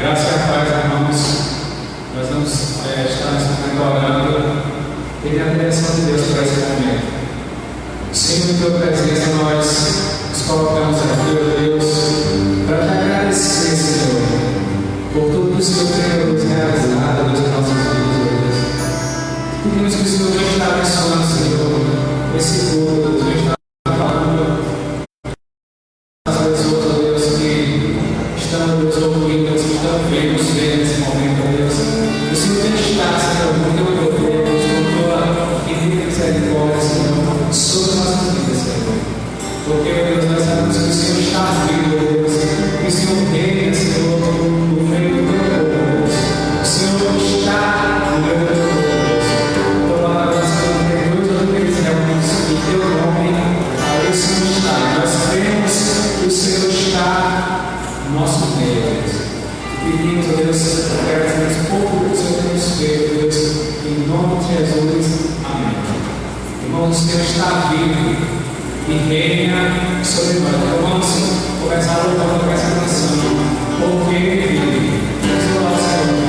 Graças e paz, irmãos. Nós vamos estar nesse momento orando, pedindo a direção de Deus para esse momento. Senhor, em tua presença, nós nos colocamos aqui, ó Deus, para te agradecer, Senhor, por tudo que o Senhor tem nos realizado nas nossas vidas, ó Deus. Pedimos que o Senhor venha estar abençoando, Senhor, esse culto, venha estar falando às pessoas, ó Deus, que estão nos ouvindo, que estão vendo, nos vendo nesse momento, ó Deus. O Senhor venha estar, Senhor, com teu poder, com tua infinita misericórdia, Senhor, sobre nossas vidas, Senhor. Porque, ó Deus, nós sabemos que o Senhor está vivo, ó Deus, que o Senhor reina, Senhor, no meio do teu povo, Deus. O Senhor está no meio do teu povo, Deus. Tua palavra diz que tem dois ou três reunidos em teu nome, ali o Senhor está. Nós cremos que o Senhor está no nosso meio, Deus. Pedimos, ó Deus, agradecemos um pouco do que o Senhor tem nos feito, Deus, em nome de Jesus. Amém. Irmãos, o Senhor está vivo e reina sobre nós. Então vamos começar a lutar com essa canção, porque Ele vive. Vamos louvar o Senhor.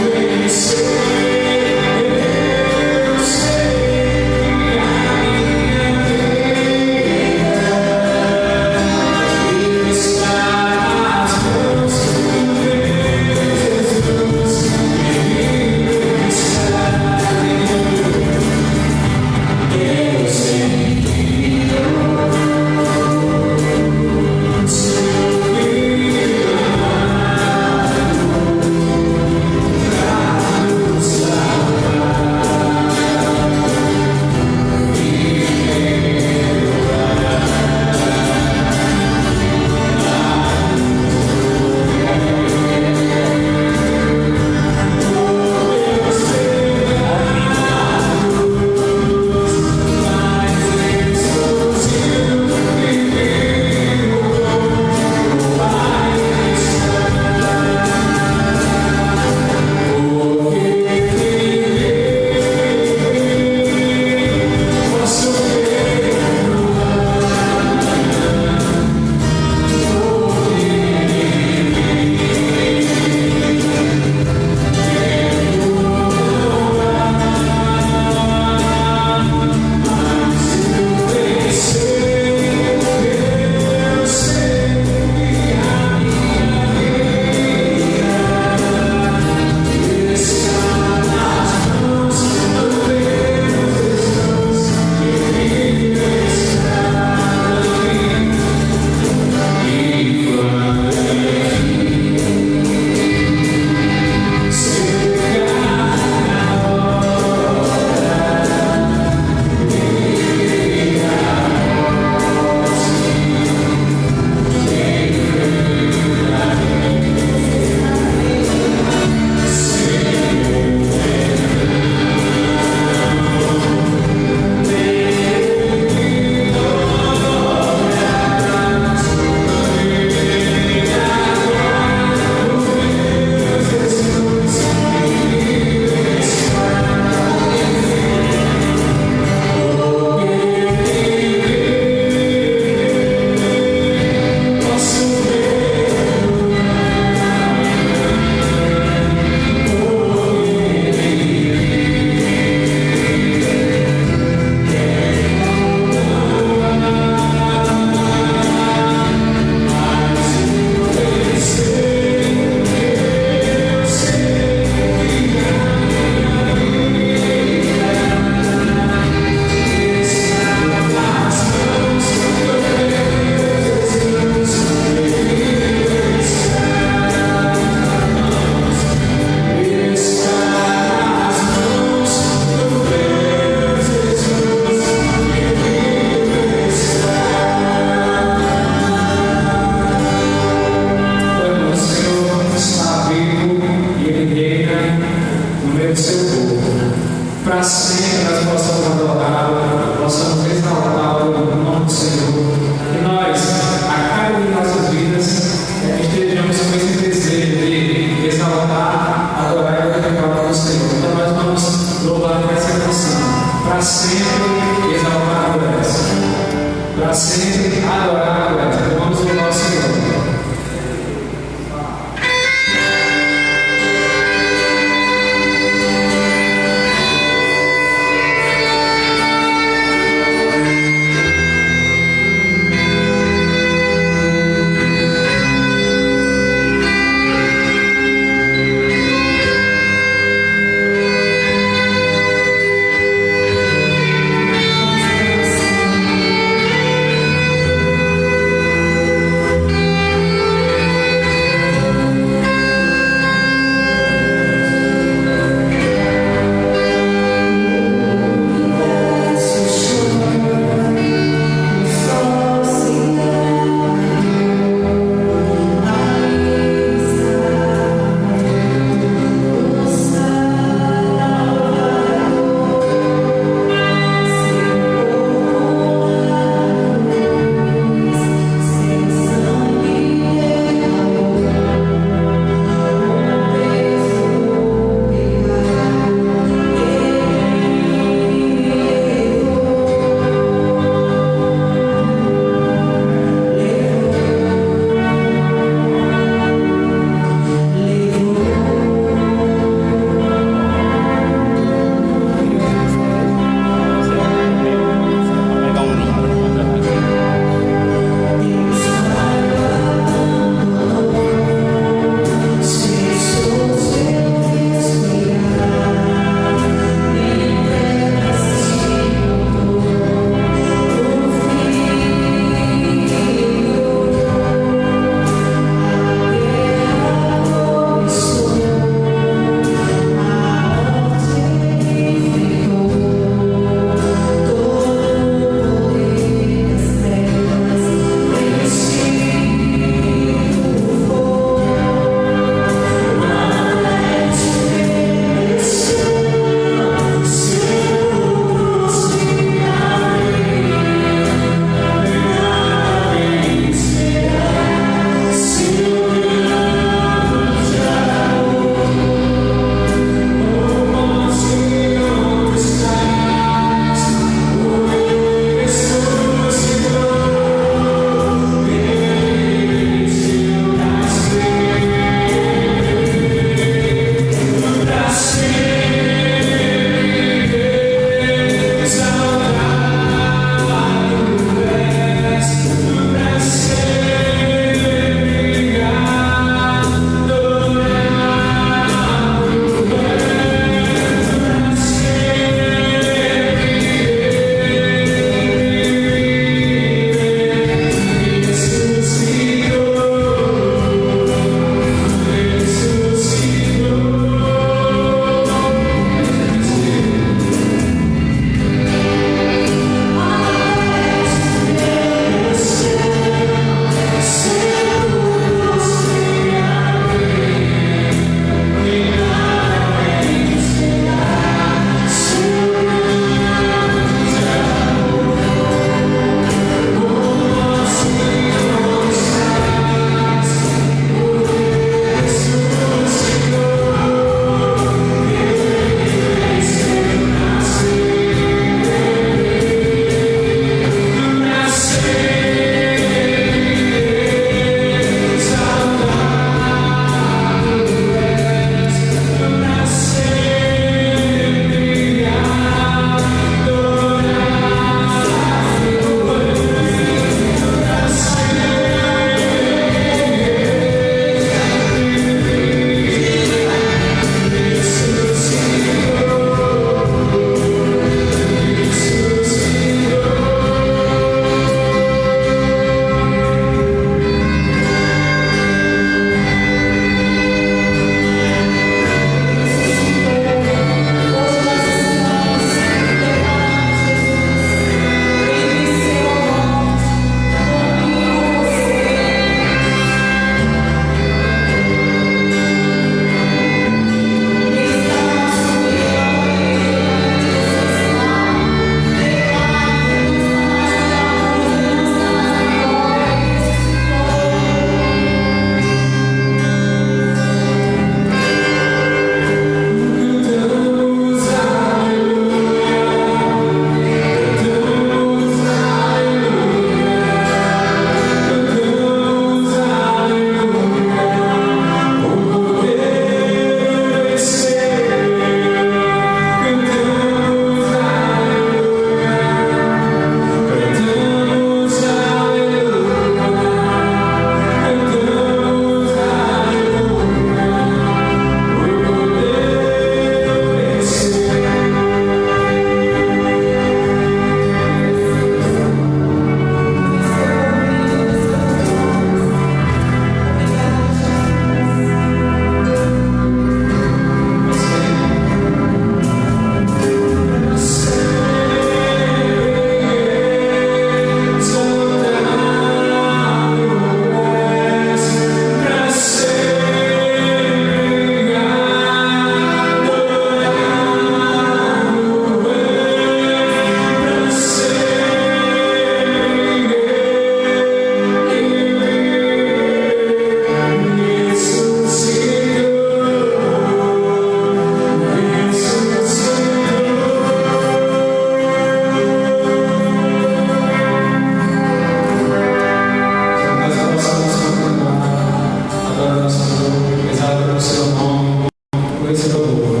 com esse louvor,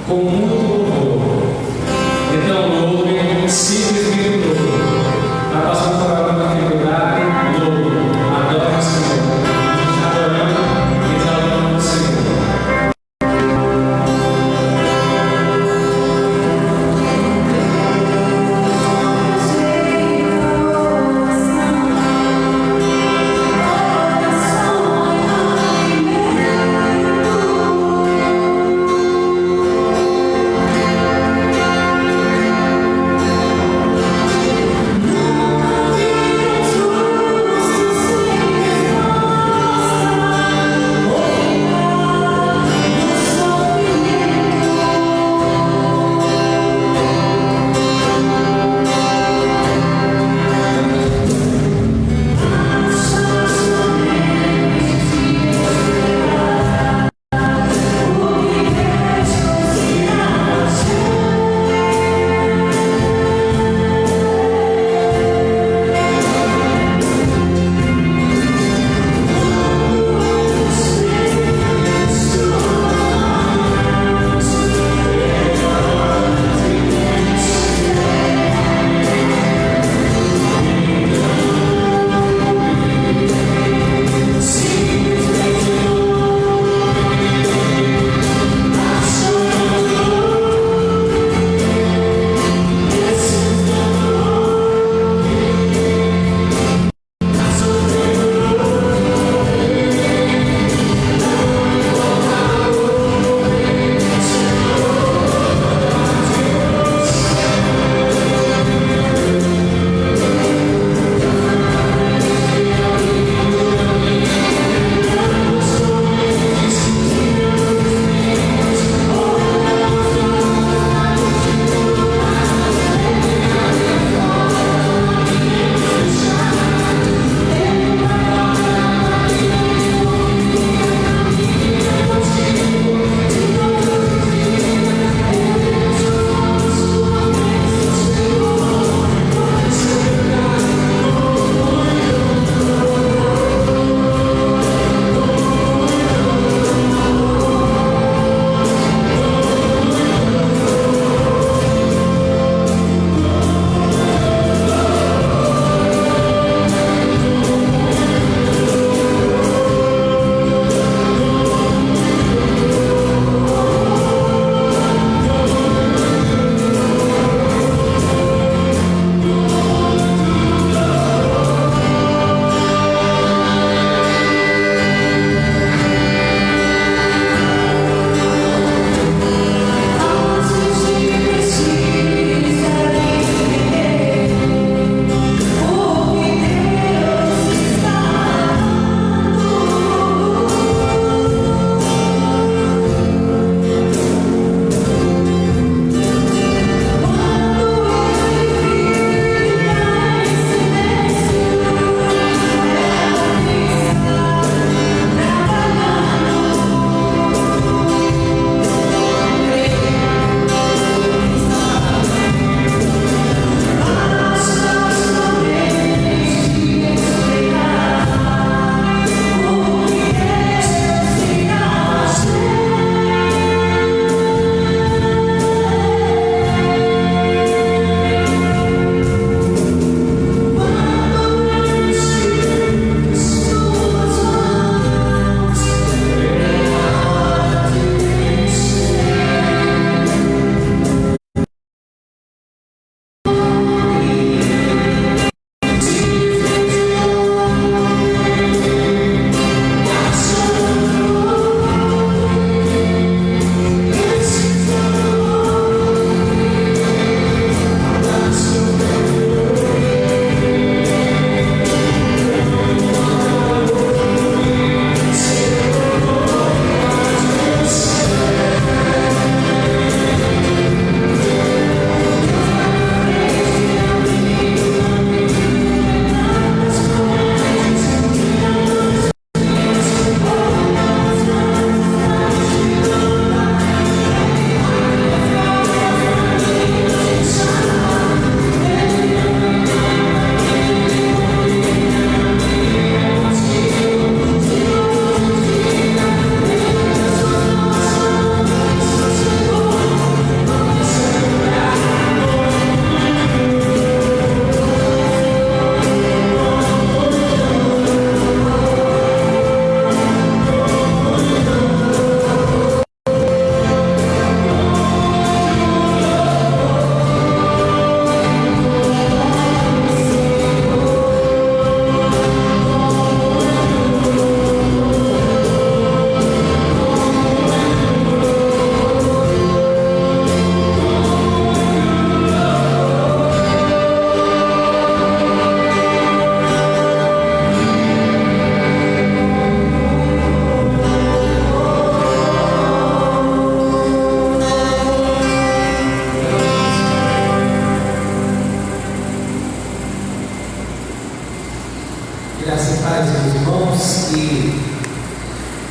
com muito louvor. Então, louvem simplesmente louvor. Está passando por alguma dificuldade? Louvem, adorem o Senhor. A gente está adorando e exaltando o Senhor.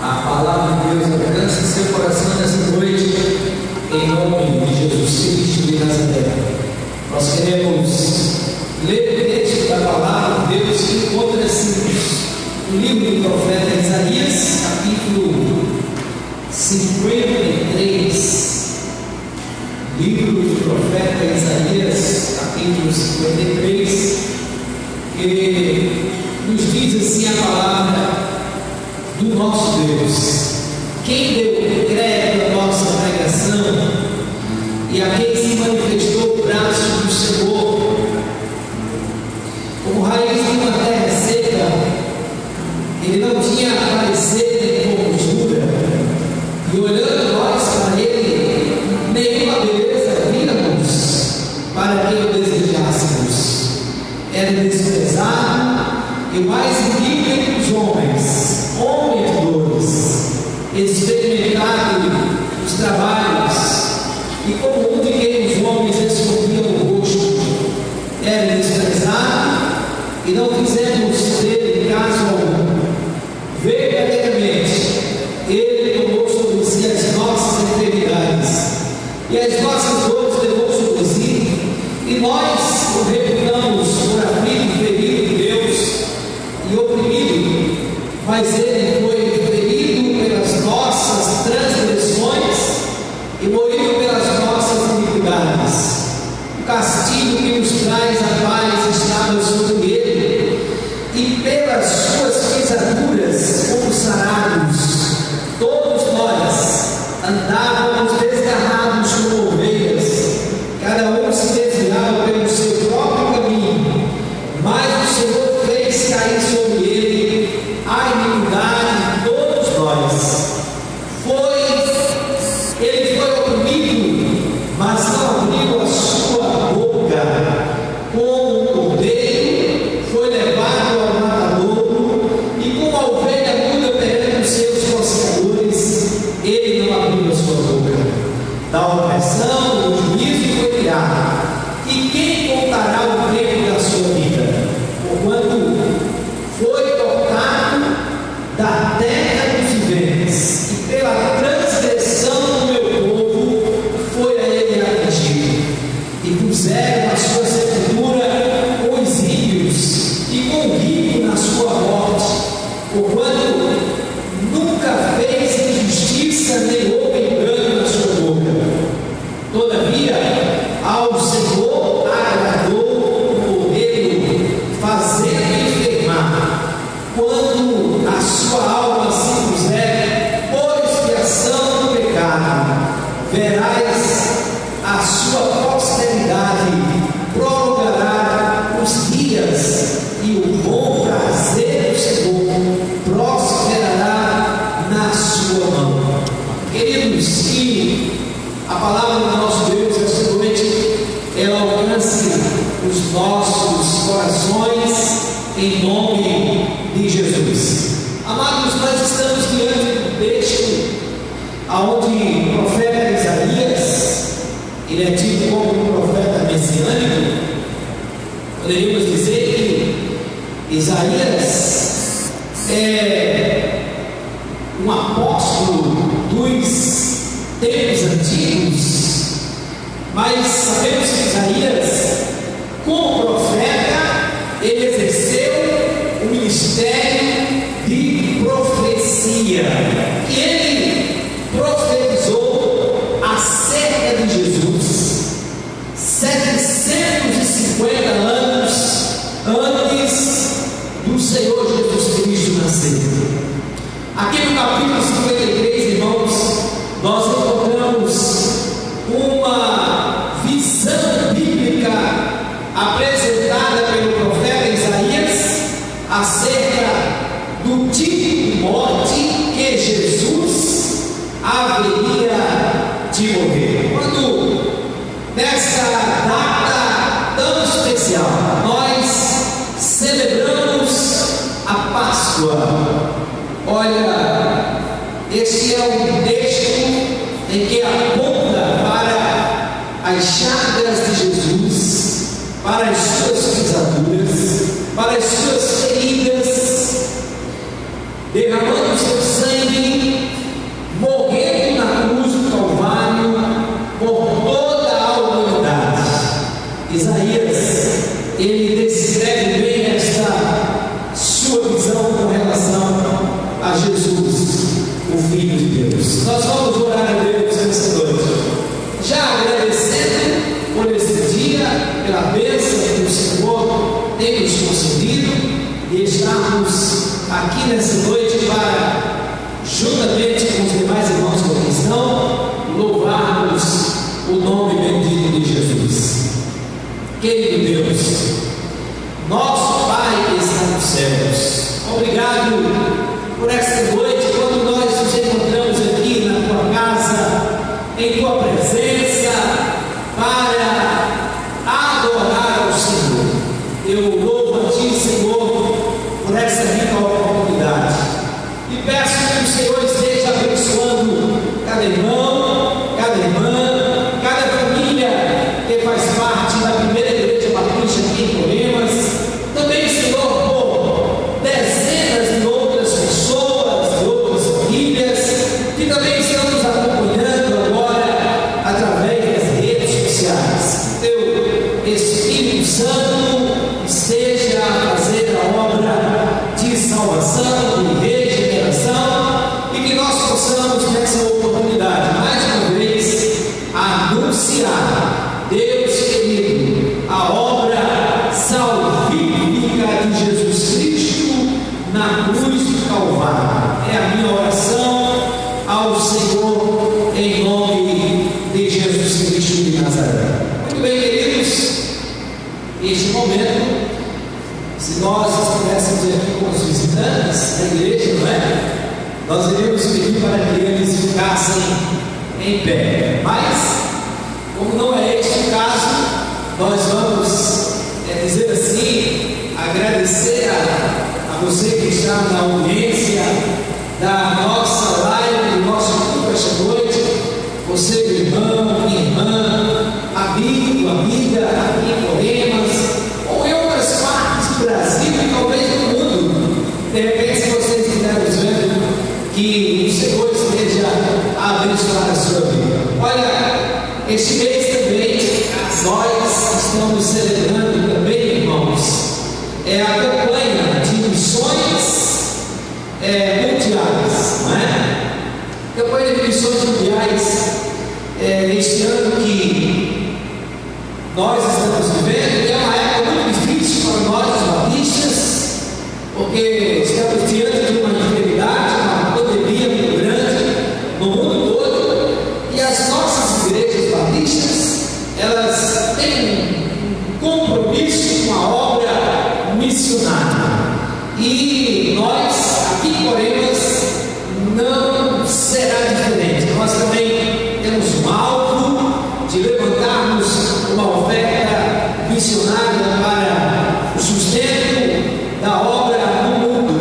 a palavra de Deus alcance seu coração nessa noite, em nome de Jesus Cristo de Nazaré. Nós queremos ler o texto da palavra de Deus que encontra-se no livro do profeta Isaías, capítulo 53. Livro do profeta Isaías, capítulo 53, que nos diz assim a palavra do nosso Deus: quem deu crédito à nossa pregação e a quem se manifestou o braço do Senhor? Como raiz de uma terra seca, ele não tinha parecer nem formosura, e olhando nós para ele, nenhuma beleza víamos para que o desejássemos. Era desprezado e mais indigno entre os homens, homem de dores, experimentado os trabalhos, e como um de quem os homens escondiam o rosto. Era desprezado e não fizemos dele caso algum. Verdadeiramente, ele tomou sobre si as nossas enfermidades e as nossas dores levou sobre si, e nós o reputamos por aflito, ferido de Deus e oprimido, mas ele foi ferido pelas nossas transgressões e moído pelas nossas iniquidades. O castigo que nos traz a paz estava sobre ele, e pelas suas pisaduras fomos sarados. Todos nós andávamos desgarrados como ovelhas, cada um se desviava pelo seu próprio caminho, mas o Senhor fez cair sobre ele a iniquidade de todos nós. Ele foi oprimido, mas não abriu a sua boca. Como um cordeiro foi levado ao matadouro, e como a ovelha muda perante os seus tosqueadores, ele não abriu a sua boca. Da opressão, o juízo foi tirado. E quem contará o tempo da sua vida? Porquanto foi tocado da terra dos viventes, e pela transgressão do meu povo foi a ele atingido. E puseram a sua sepultura com os ímpios e com o rico na sua morte, porquanto nunca fez injustiça nem houve engano na sua boca. Todavia, ao Senhor agradou o cordeiro, fazendo enfermar, quando a sua alma se puser por expiação do pecado. Verás a sua posteridade, prolongará os dias, e o bom prazer do Senhor prosperará na sua mão. Queridos, que a palavra do nosso Deus esta noite ela alcance os nossos corações em nome de Jesus. Amados, nós estamos diante do texto onde o profeta Isaías, ele é tido como um profeta messiânico. Poderíamos dizer que Isaías é um apóstolo dos tempos antigos, mas sabemos que Isaías, como profeta, ele exerceu o ministério de profecia, e ele profetizou acerca de Jesus 750 anos antes do Senhor Jesus Cristo nascer. Aqui no capítulo 53, irmãos, nós encontramos uma visão bíblica apresentada pelo profeta Isaías acerca do tipo de morte que Jesus haveria de morrer. Quando nessa data tão especial nós celebramos a Páscoa, olha, esse é um texto em que aponta para as chagas de Jesus, para as suas pisaduras, para as suas feridas, derramando o seu sangue nós vamos orar a Deus nessa noite, já agradecendo por esse dia, pela bênção que o Senhor tem nos concedido e estarmos aqui nessa noite para, juntamente com os demais irmãos que aqui estão, louvarmos o nome bendito de Jesus. Querido Deus, nosso Pai que está nos céus, obrigado por esta noite, quando nós nos encontramos aqui na tua casa, em tua presença, para adorar ao Senhor. Eu louvo a ti, Senhor, por essa rica oportunidade e peço que o Senhor esteja abençoando cada irmão, cada irmã, cada família que faz parte da primeira igreja batista aqui em Poemas. Também, Senhor, por dezenas de outras pessoas, de outras famílias que também estão nos acompanhando agora através das redes sociais. Teu Espírito Santo esteja a fazer a obra de salvação, de regeneração, e que nós possamos, nessa oportunidade, mais uma vez, anunciar, Deus querido, a obra salvífica de Jesus Cristo na cruz do Calvário. É a minha oração ao Senhor, em nome de Jesus Cristo de Nazaré. Muito bem, queridos, neste momento, se nós estivéssemos aqui com os visitantes da igreja, não é? Nós iríamos pedir para que eles ficassem em pé, mas, como não é este o caso, nós vamos dizer assim, agradecer a você que está na audiência da nossa live, do nosso culto esta noite, você, meu irmão, minha irmã, amigo, amiga, aqui em Poemas, ou em outras partes do Brasil e talvez do mundo. De repente, se vocês estiverem vendo, que o Senhor esteja a abençoar a sua vida. Olha, este mês também nós estamos celebrando também, irmãos, a campanha de missões mundiais, não é? Campanha de missões mundiais, este ano que nós estamos vivendo, que é uma época muito difícil para nós, os batistas, porque estamos diante de uma enfermidade, uma pandemia muito grande no mundo todo, e as nossas igrejas batistas, elas têm um compromisso com a obra missionária, e nós, aqui em Poemas, não será diferente. Nós também temos um alvo de levantarmos uma oferta missionária para o sustento da obra no mundo.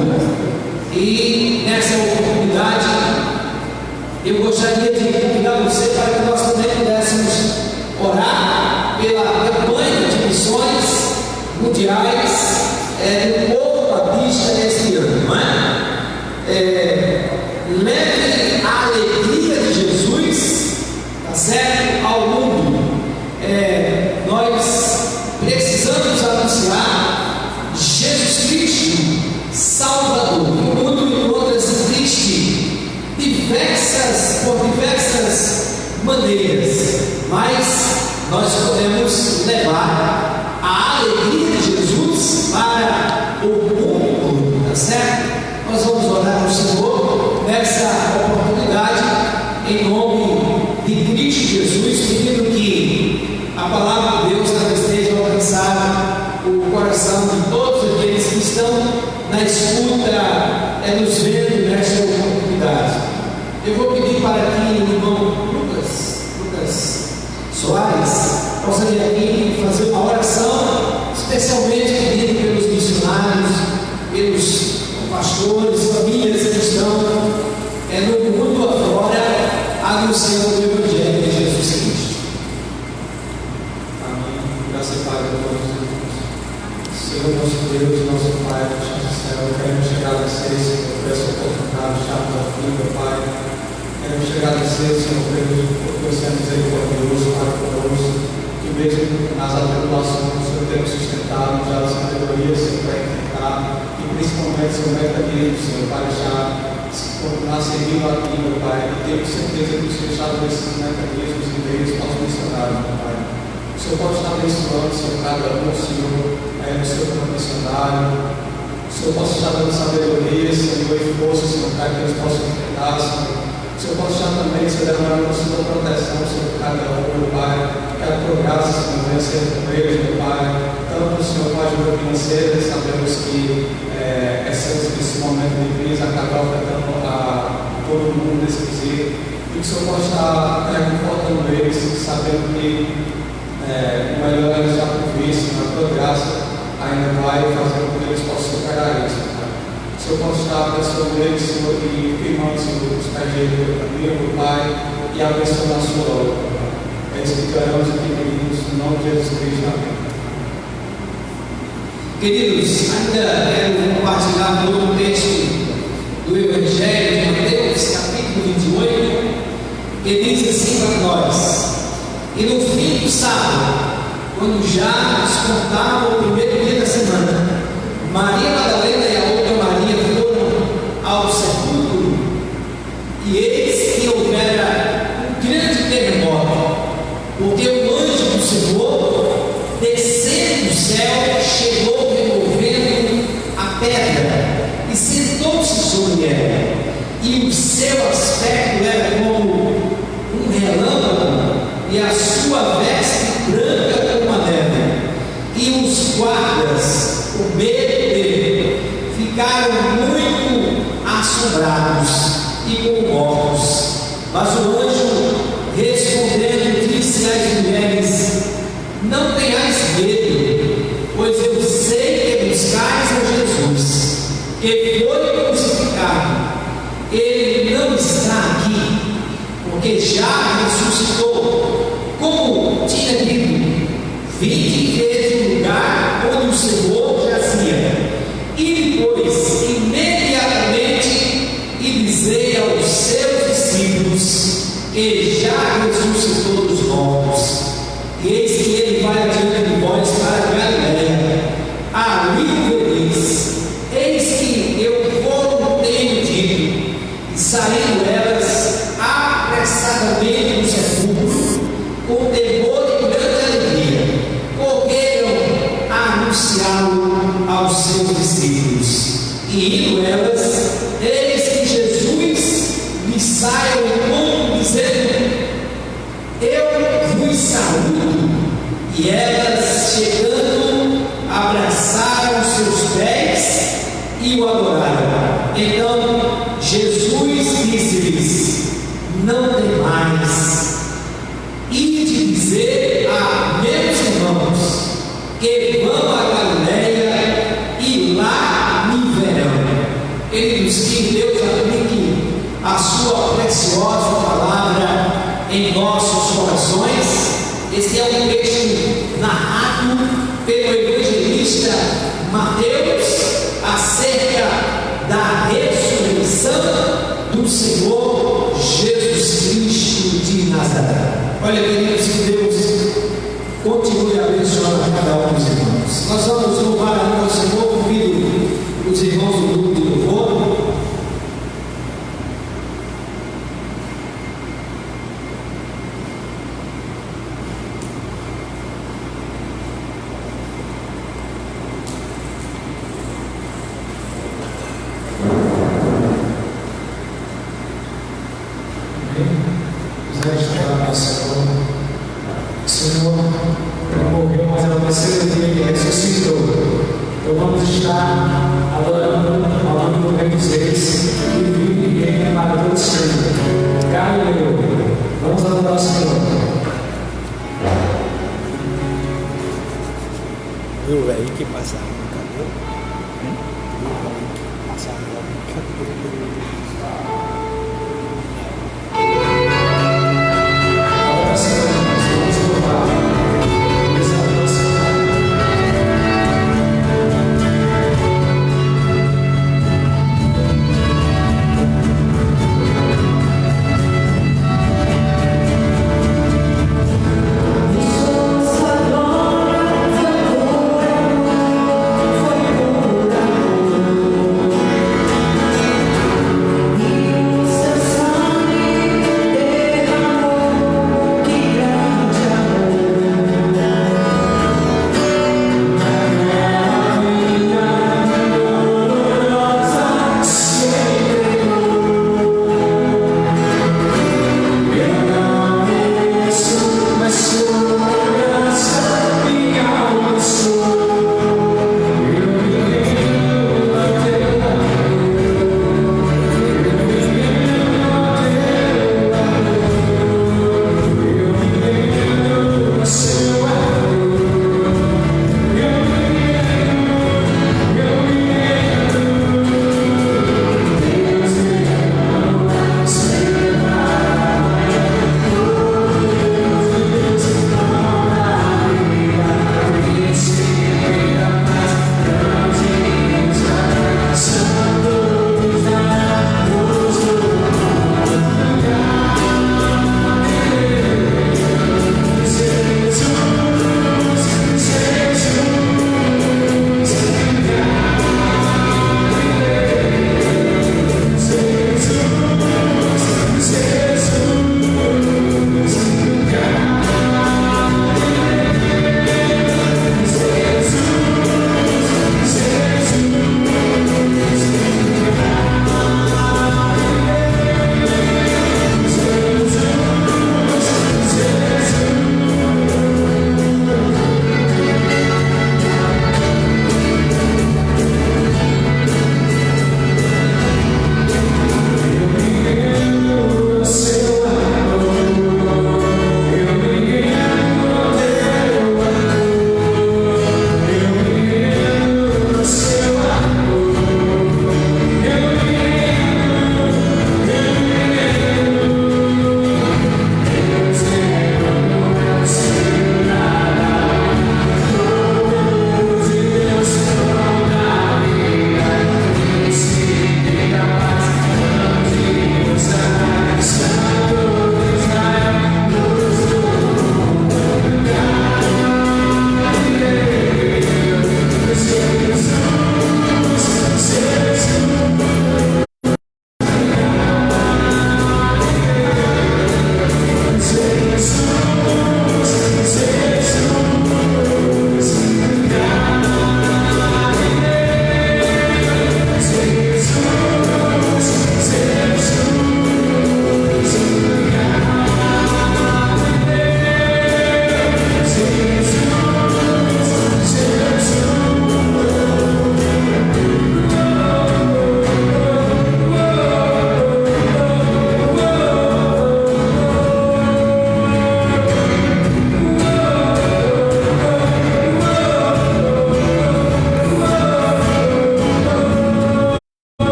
E nessa oportunidade eu gostaria de convidar você para que nós também pudéssemos orar pela campanha de missões mundiais do povo batista este ano, não é? Leve a alegria de Jesus, tá certo, ao mundo. Nós precisamos anunciar Jesus Cristo Salvador. O mundo encontra-se triste por diversas maneiras, mas nós podemos levar a alegria de Jesus para o mundo, tá certo? Nós vamos orar ao Senhor nessa oportunidade, em nome de Cristo Jesus, pedindo que a palavra de Deus esteja a alcançar o coração de todos aqueles que estão na escuta, nos vendo nesta oportunidade. Eu vou pedir para que o irmão Lucas Soares possa vir aqui fazer uma oração, especialmente pedindo pelos missionários, pelos pastores, famílias que estão no mundo afora, anunciando o Evangelho de Jesus Cristo. Amém. Graças a Deus. Senhor, nosso Deus, nosso Pai, que estás no céu, queremos chegar a você, Senhor, por essa oportunidade, chave da vida, Pai. Queremos chegar a você, Senhor, por você é misericordioso, Pai, conosco, que mesmo nas atribulações, o Senhor tem nos sustentado, já a sabedoria, Senhor, para enfrentar, e principalmente, Senhor, mecanismo, Senhor, para deixar continuar servindo aqui, meu Pai, e tenho certeza que o Senhor estabelece esses mecanismos e meios para os missionários, meu Pai. O Senhor pode estar abençoando, Senhor, cada um, Senhor, no seu campo missionário. O Senhor pode estar dando sabedoria, Senhor, e força, Senhor, para que eles possam enfrentar, Senhor. O Senhor pode estar também, Senhor, derramando a sua proteção, Senhor, cada um, meu Pai. Que a tua graça, Senhor, venha ser com eles, meu Pai. Tanto, Senhor, com a ajuda financeira, sabemos que esse momento de crise acaba afetando a todo mundo nesse quesito. E que o Senhor pode estar confortando eles, sabendo que o melhor é já por visto, na tua graça ainda vai fazer com que eles possam superar isso. O Senhor pode estar abençoando eles, Senhor, e firmando, Senhor, os pés deles pelo caminho, meu Pai, e abençoando a sua obra. É isso que oramos aqui, queridos, no nome de Jesus Cristo. Amém. Queridos, ainda quero compartilhar um outro texto do Evangelho de Mateus, capítulo 28, que diz assim para nós: e no fim do sábado, quando já descontava o primeiro dia da semana, Maria Madalena e a outra Maria foram ao sepulcro, e eis que houvera um grande terremoto, porque o anjo do Senhor, descendo do céu, chegou removendo a pedra e sentou-se sobre ela, e o seu aspecto era como um relâmpago, e a sua veste branca como a neve. E os guardas, com medo dele, ficaram muito assombrados e comovidos. Mas o anjo, respondendo, disse às mulheres: não tenhais medo, pois eu sei que buscais a Jesus, que foi crucificado. Ele não está aqui, porque já ressuscitou, como tinha dito. Vinde e veja o lugar onde o Senhor jazia. E depois, imediatamente, e dizei aos seus discípulos que já ressuscitou dos mortos. E eis que ele vai adiante de vós para Galiléia, ali o vereis. Eis que eu vou tenho dito. E saindo elas apressadamente do sepulcro, com temor e grande alegria, correram a anunciá-lo aos seus discípulos. E indo elas, eis que Jesus lhes sai ao encontro, dizendo: eu vos saúdo. E elas, chegando, abraçaram os seus pés e o adoraram. Então Jesus disse-lhes: não temais, ide dizer a meus irmãos que vão a Galiléia e lá me verão. Queridos, que Deus aplique a sua preciosa palavra em nossos corações. Este é um texto narrado pelo evangelista Mateus acerca da ressurreição do Senhor Jesus Cristo de Nazaré. Olha, queridos, que Deus continue abençoando a cada um dos irmãos. Nós vamos louvar a nosso Senhor. Convido os irmãos do grupo de louvor. Senhor, ele morreu, mas é o terceiro dia que ressuscitou. Então vamos estar adorando ao nome do Rei dos Reis, que vive e reina para todos sempre. Aleluia. Vamos adorar o Senhor. Viu o velho que passava no cabelo? Viu o velho que passava no cabelo? Foi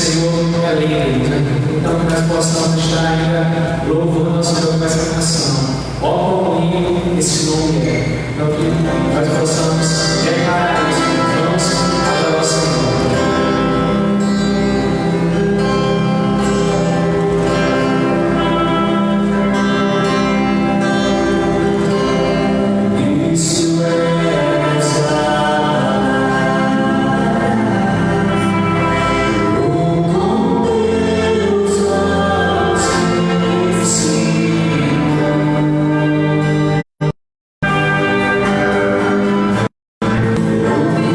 Senhor é lindo, né? Então que nós possamos estar ainda louvando nosso Deus com essa canção. Ó, como lindo esse nome é. Então que nós possamos declarar isso. Vamos adorar o Senhor. Oh,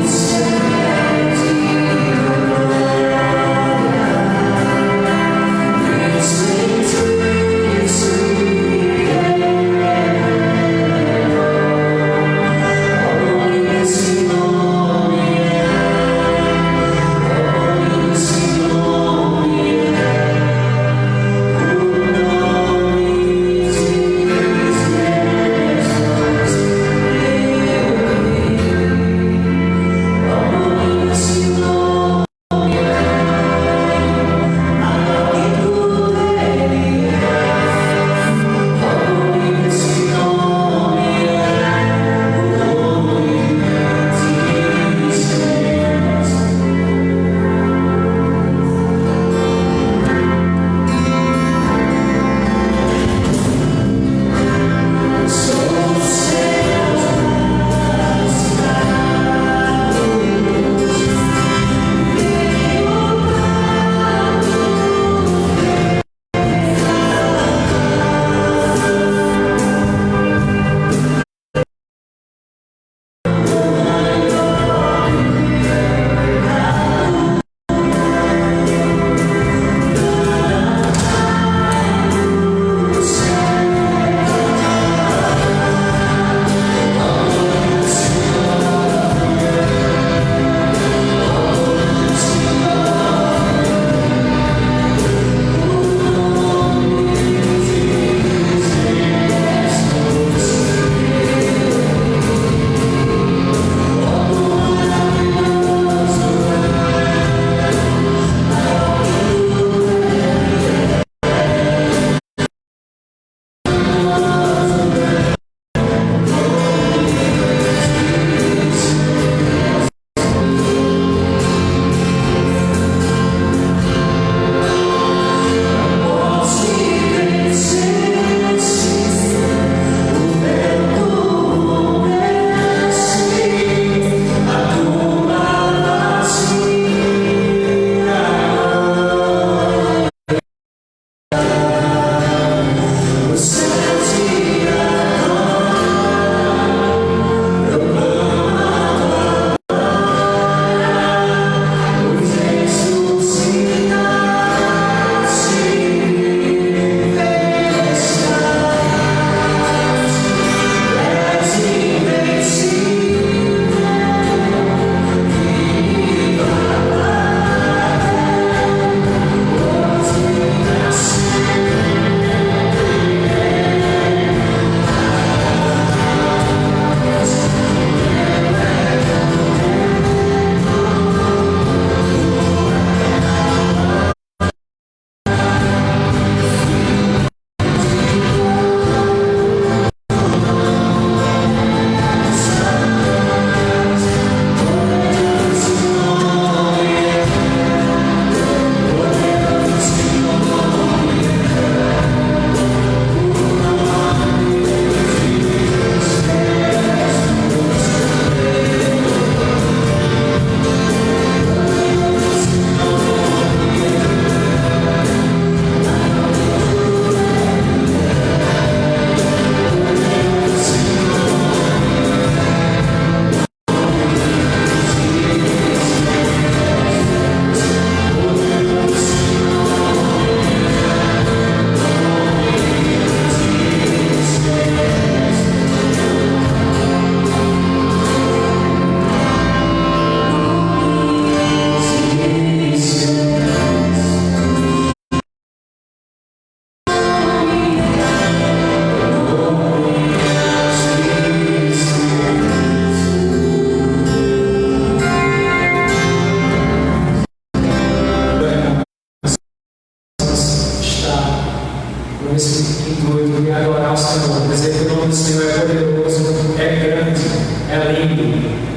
esse intuito de adorar o Senhor, dizer que o nome do Senhor é poderoso, é grande, é lindo.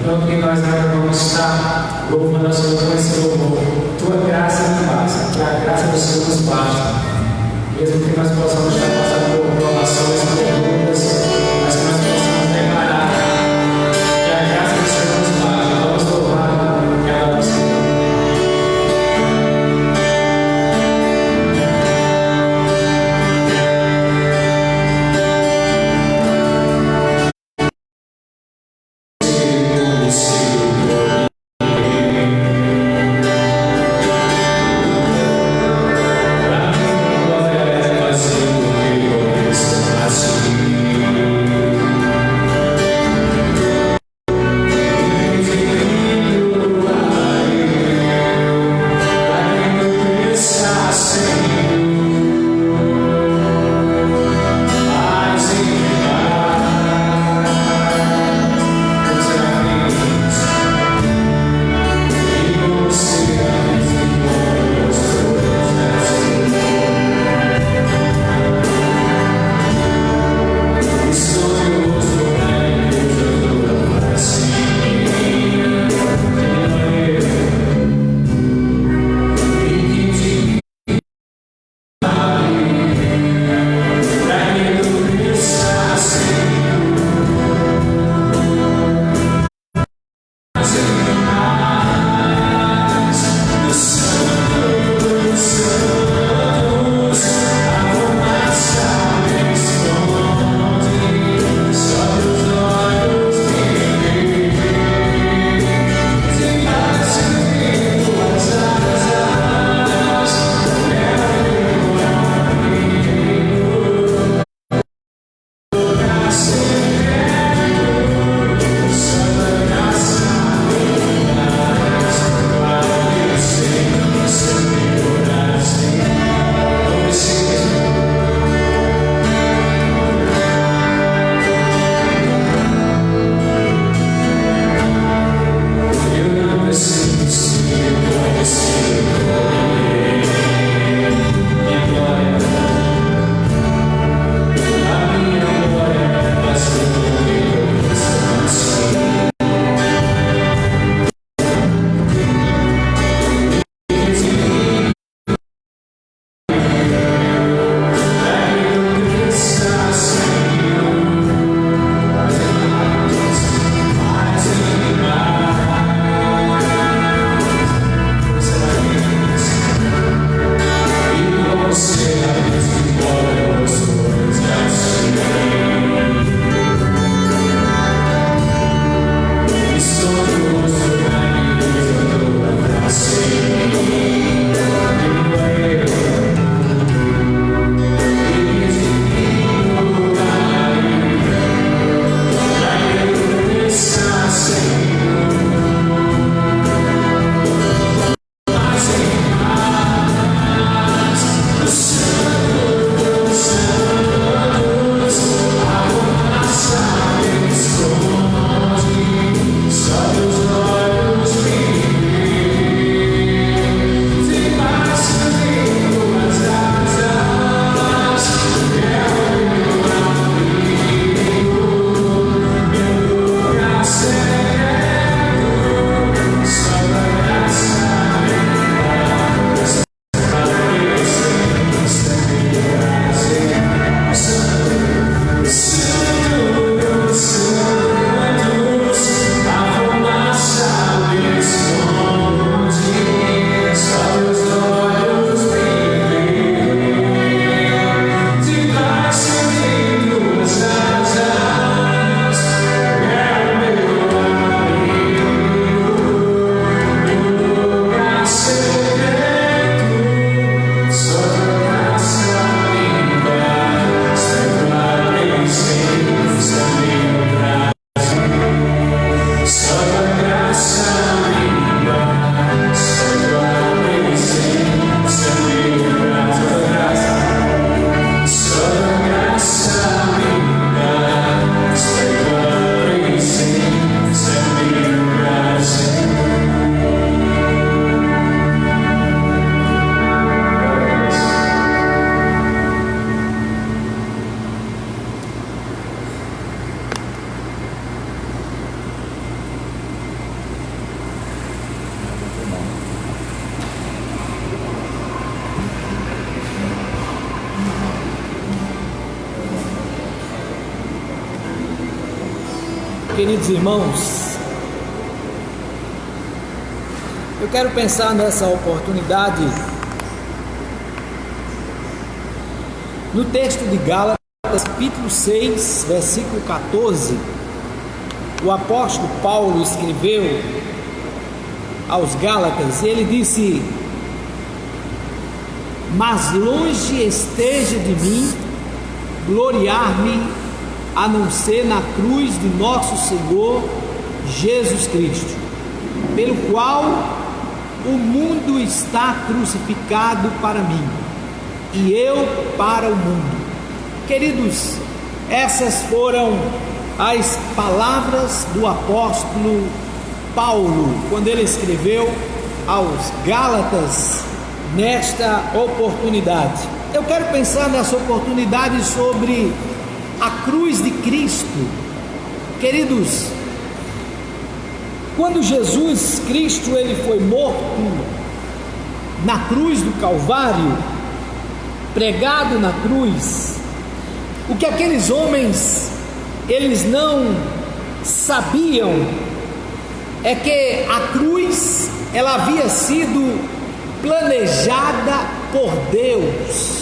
Então, que nós agora vamos estar louvando a Senhor com esse louvor. Tua graça me basta, que a graça do Senhor nos basta. Mesmo que nós possamos estar passando por provações, por dúvidas, mas que nós possamos declarar que a graça do Senhor nos basta. Vamos louvar ela ao Senhor. Assim queridos irmãos, eu quero pensar nessa oportunidade no texto de Gálatas, capítulo 6, versículo 14. O apóstolo Paulo escreveu aos Gálatas, ele disse: mas longe esteja de mim gloriar-me, a não ser na cruz de nosso Senhor Jesus Cristo, pelo qual o mundo está crucificado para mim, e eu para o mundo. Queridos, essas foram as palavras do apóstolo Paulo, quando ele escreveu aos Gálatas, nesta oportunidade. Eu quero pensar nessa oportunidade sobre a cruz de Cristo. Queridos, quando Jesus Cristo ele foi morto na cruz do Calvário, pregado na cruz, o que aqueles homens eles não sabiam é que a cruz ela havia sido planejada por Deus.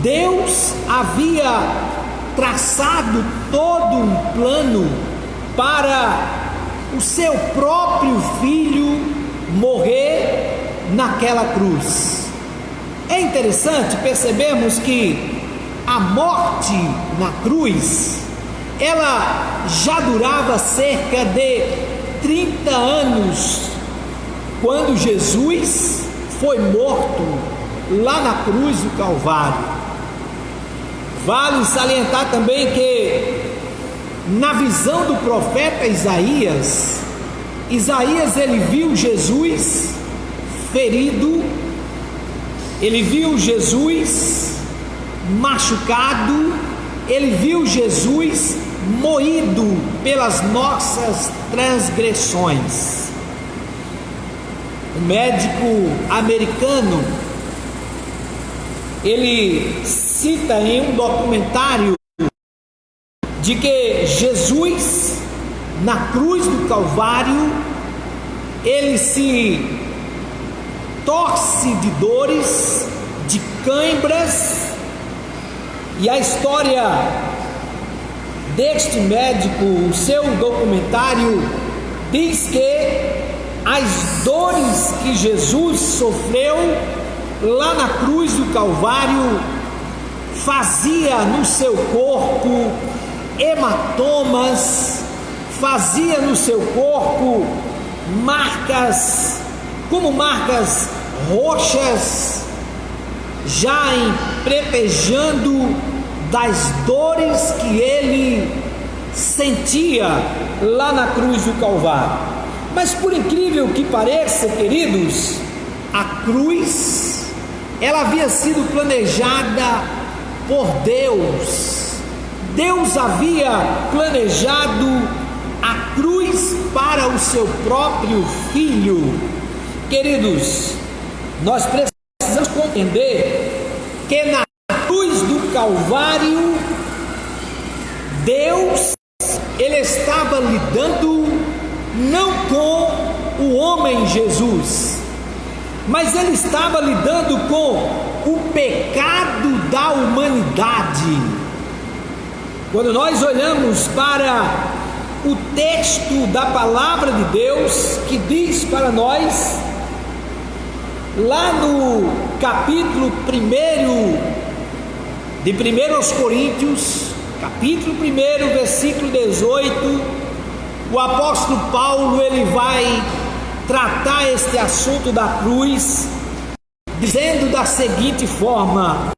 Deus havia traçado todo um plano para o seu próprio filho morrer naquela cruz. É interessante percebermos que a morte na cruz, ela já durava cerca de 30 anos, quando Jesus foi morto lá na cruz do Calvário. Vale salientar também que na visão do profeta Isaías ele viu Jesus ferido, ele viu Jesus machucado, ele viu Jesus moído pelas nossas transgressões. O médico americano, ele cita em um documentário de que Jesus, na cruz do Calvário, ele se torce de dores, de cãibras, e a história deste médico, o seu documentário, diz que as dores que Jesus sofreu lá na cruz do Calvário fazia no seu corpo hematomas, fazia no seu corpo marcas, como marcas roxas, já prepejando das dores que ele sentia lá na cruz do Calvário. Mas por incrível que pareça, queridos, a cruz, ela havia sido planejada por Deus. Deus havia planejado a cruz para o seu próprio filho. Queridos, nós precisamos compreender que na cruz do Calvário, Deus, ele estava lidando não com o homem Jesus, mas ele estava lidando com o pecado da humanidade. Quando nós olhamos para o texto da palavra de Deus, que diz para nós, lá no capítulo 1 de 1 aos Coríntios, capítulo 1, versículo 18, o apóstolo Paulo ele vai tratar este assunto da cruz, dizendo da seguinte forma: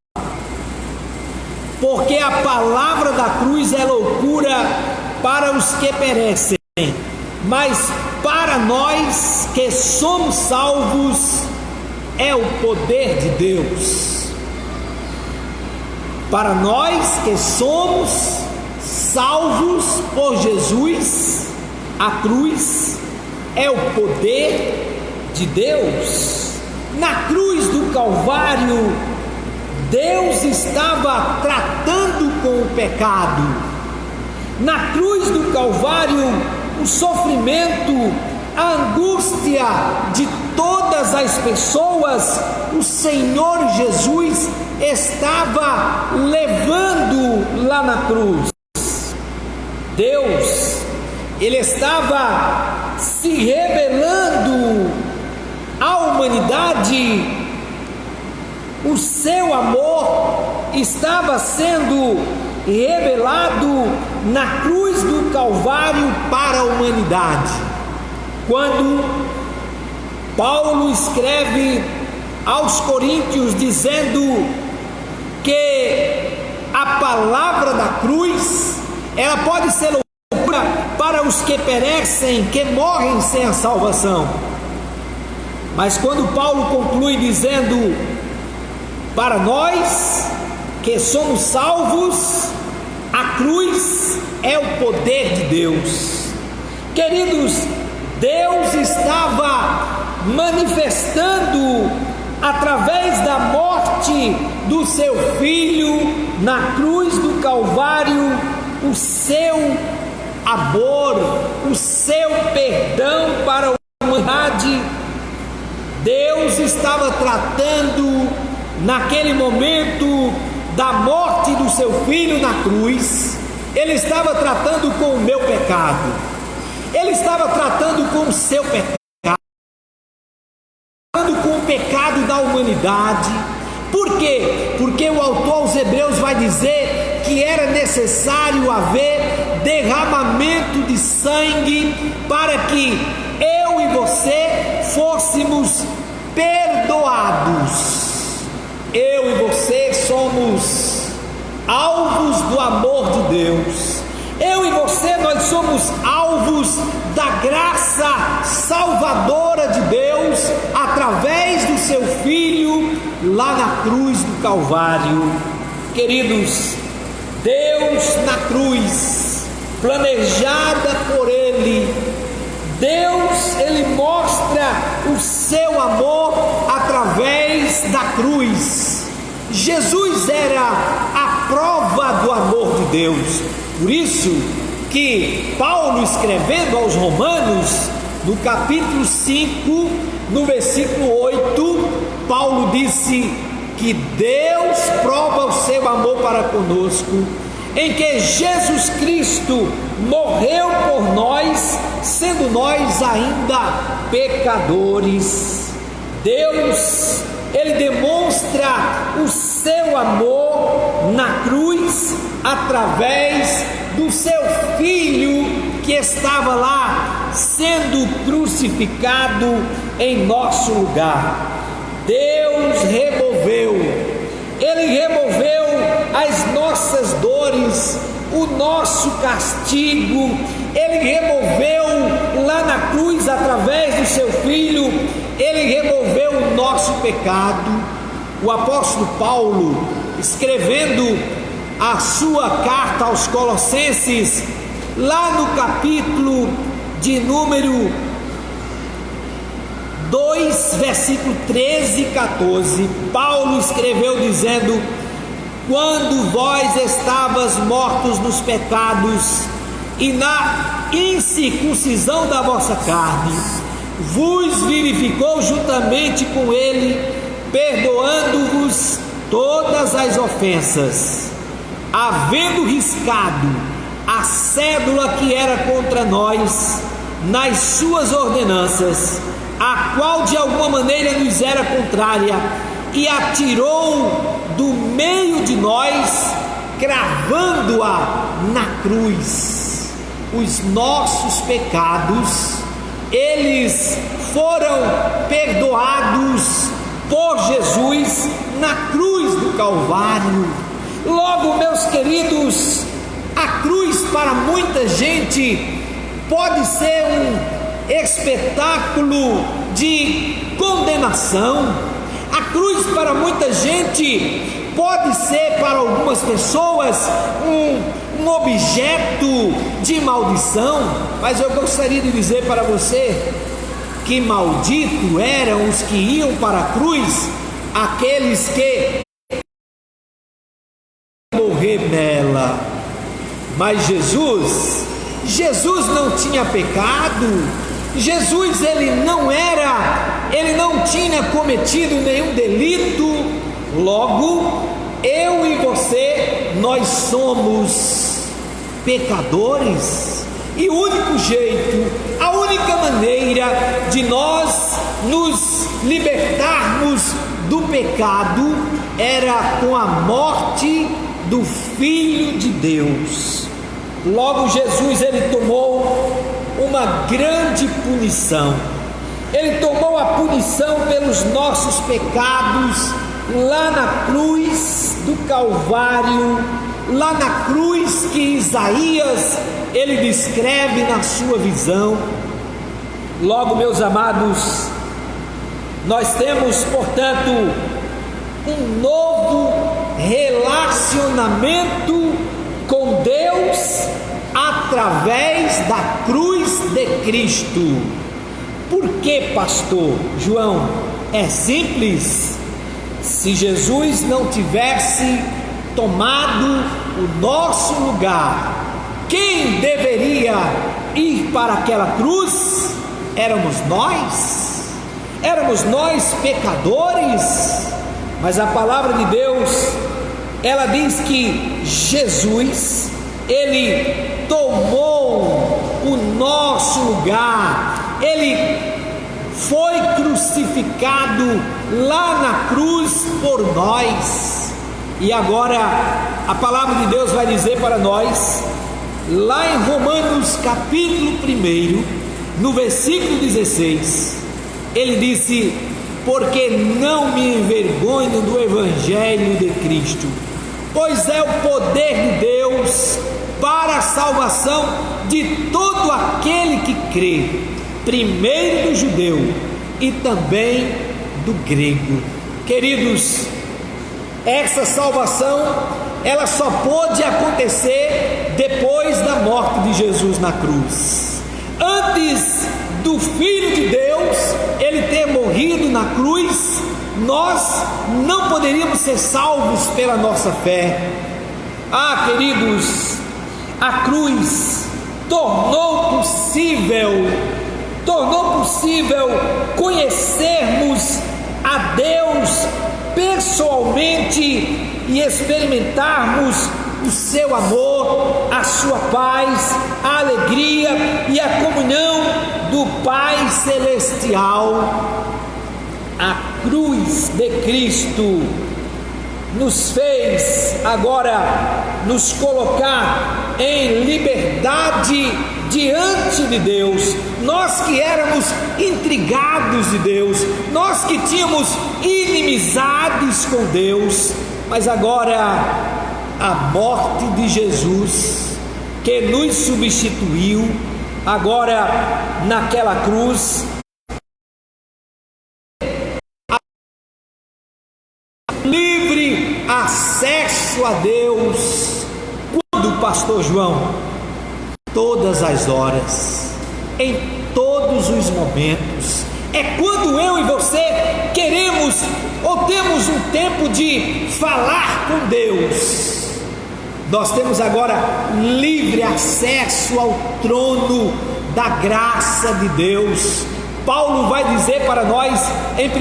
porque a palavra da cruz é loucura para os que perecem, mas para nós que somos salvos é o poder de Deus. Para nós que somos salvos por Jesus, a cruz é o poder de Deus. Na cruz do Calvário, Deus estava tratando com o pecado. Na cruz do Calvário, o sofrimento, a angústia de todas as pessoas, o Senhor Jesus estava levando lá na cruz. Deus, Ele estava se revelando à humanidade, o seu amor estava sendo revelado na cruz do Calvário para a humanidade. Quando Paulo escreve aos Coríntios dizendo que a palavra da cruz, ela pode ser loucura para os que perecem, que morrem sem a salvação. Mas quando Paulo conclui dizendo, para nós que somos salvos, a cruz é o poder de Deus. Queridos, Deus estava manifestando através da morte do seu Filho na cruz do Calvário o seu amor, o seu perdão para a humanidade. Deus estava tratando naquele momento da morte do seu Filho na cruz. Ele estava tratando com o meu pecado, Ele estava tratando com o seu pecado, tratando com o pecado da humanidade. Por quê? Porque o autor aos Hebreus vai dizer que era necessário haver derramamento de sangue para que eu e você fôssemos perdoados. Eu e você somos alvos do amor de Deus. Eu e você, nós somos alvos da graça salvadora de Deus através do seu Filho lá na cruz do Calvário. Queridos, Deus na cruz, planejada por Ele, Deus, Ele mostra o seu amor através da cruz. Jesus era a prova do amor de Deus. Por isso que Paulo, escrevendo aos Romanos, no capítulo 5, no versículo 8, Paulo disse que Deus prova o seu amor para conosco, em que Jesus Cristo morreu por nós, sendo nós ainda pecadores. Deus, Ele demonstra o seu amor na cruz através do seu Filho que estava lá sendo crucificado em nosso lugar. Deus removeu, Ele removeu as nossas dores, o nosso castigo. Ele removeu lá na cruz através do seu Filho, Ele removeu o nosso pecado. O apóstolo Paulo, escrevendo a sua carta aos Colossenses, lá no capítulo de número 2, versículo 13 e 14, Paulo escreveu dizendo: quando vós estavas mortos nos pecados e na incircuncisão da vossa carne, vos vivificou juntamente com Ele, perdoando-vos todas as ofensas, havendo riscado a cédula que era contra nós nas suas ordenanças, a qual de alguma maneira nos era contrária, e atirou do meio de nós, cravando-a na cruz. Os nossos pecados, eles foram perdoados por Jesus na cruz do Calvário. Logo, meus queridos, a cruz para muita gente pode ser um espetáculo de condenação. A cruz para muita gente pode ser para algumas pessoas um objeto de maldição, mas eu gostaria de dizer para você que maldito eram os que iam para a cruz, aqueles que morrer nela. Mas Jesus não tinha pecado. Jesus ele não tinha cometido nenhum delito. Logo, eu e você, nós somos pecadores. E o único jeito, a única maneira de nós nos libertarmos do pecado era com a morte do Filho de Deus. Logo, Jesus ele tomou uma grande punição. Ele tomou a punição pelos nossos pecados lá na cruz do Calvário, lá na cruz que Isaías ele descreve na sua visão. Logo, meus amados, nós temos, portanto, um novo relacionamento com Deus através da cruz de Cristo. Por que, pastor João? É simples. Se Jesus não tivesse tomado o nosso lugar, quem deveria ir para aquela cruz? Éramos nós pecadores. Mas a palavra de Deus, ela diz que Jesus, ele tomou o nosso lugar, ele foi crucificado lá na cruz por nós. E agora a palavra de Deus vai dizer para nós, lá em Romanos capítulo 1, no versículo 16, ele disse: porque não me envergonho do evangelho de Cristo, pois é o poder de Deus para a salvação de todo aquele que crê, primeiro do judeu e também do grego. Queridos, essa salvação ela só pôde acontecer depois da morte de Jesus na cruz. Antes do Filho de Deus ele ter morrido na cruz, nós não poderíamos ser salvos pela nossa fé. Queridos, a cruz tornou possível conhecermos a Deus pessoalmente e experimentarmos o seu amor, a sua paz, a alegria e a comunhão do Pai Celestial. A cruz de Cristo nos fez agora nos colocar em liberdade diante de Deus. Nós que éramos intrigados de Deus, nós que tínhamos inimizades com Deus, mas agora a morte de Jesus que nos substituiu, agora naquela cruz, livre acesso a Deus. Quando, pastor João? Todas as horas, em todos os momentos. É quando eu e você queremos ou temos um tempo de falar com Deus. Nós temos agora livre acesso ao trono da graça de Deus. Paulo vai dizer para nós em 1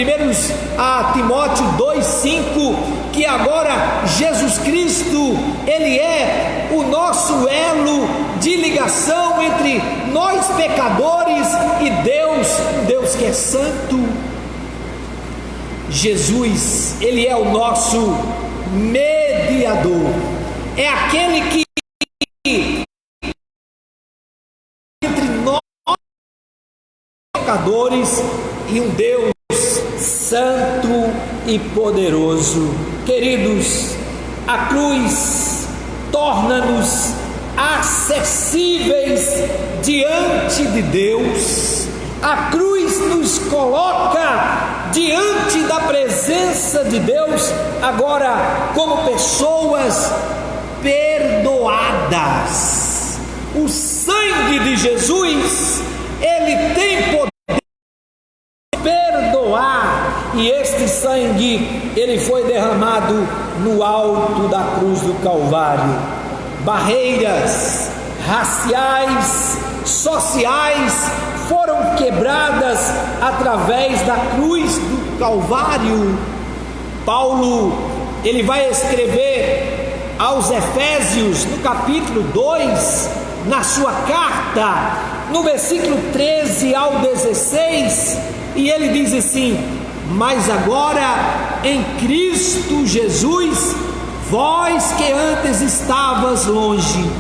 Timóteo 2,5 que agora Jesus Cristo ele é o nosso elo de ligação entre nós pecadores e Deus que é santo. Jesus, ele é o nosso mediador, é aquele que entre nós pecadores e um Deus santo e poderoso. Queridos, a cruz torna-nos acessíveis diante de Deus. A cruz nos coloca diante da presença de Deus agora como pessoas perdoadas. O sangue de Jesus, ele tem poder de perdoar, e este sangue ele foi derramado no alto da cruz do Calvário. barreiras raciais, sociais, foram quebradas através da cruz do Calvário. Paulo, ele vai escrever aos Efésios, no capítulo 2, na sua carta, no versículo 13 ao 16, e ele diz assim: mas agora em Cristo Jesus, vós que antes estavas longe,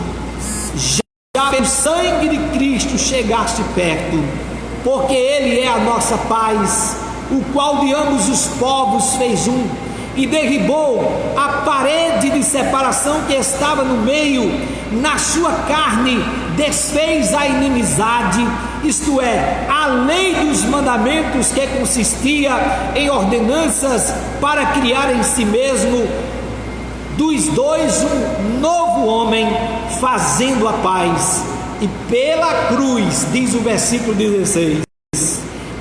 já pelo sangue de Cristo chegaste perto, porque Ele é a nossa paz, o qual de ambos os povos fez um, e derribou a parede de separação que estava no meio, na sua carne desfez a inimizade, isto é, a lei dos mandamentos, que consistia em ordenanças, para criar em si mesmo dos dois um novo homem, fazendo a paz, e pela cruz, diz o versículo 16,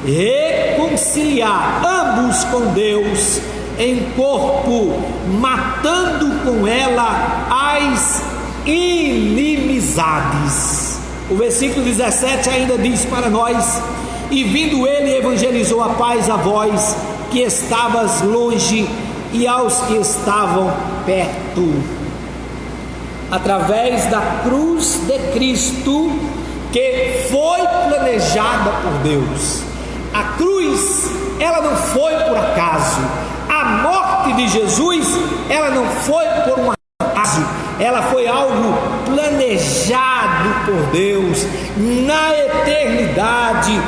reconciliar ambos com Deus em corpo, matando com ela as inimizades. O versículo 17 ainda diz para nós: e vindo ele, evangelizou a paz a vós que estavas longe e aos que estavam perto. Através da cruz de Cristo, que foi planejada por Deus. A cruz, ela não foi por acaso. A morte de Jesus, ela não foi por um acaso. Ela foi algo planejado por Deus. Na eternidade,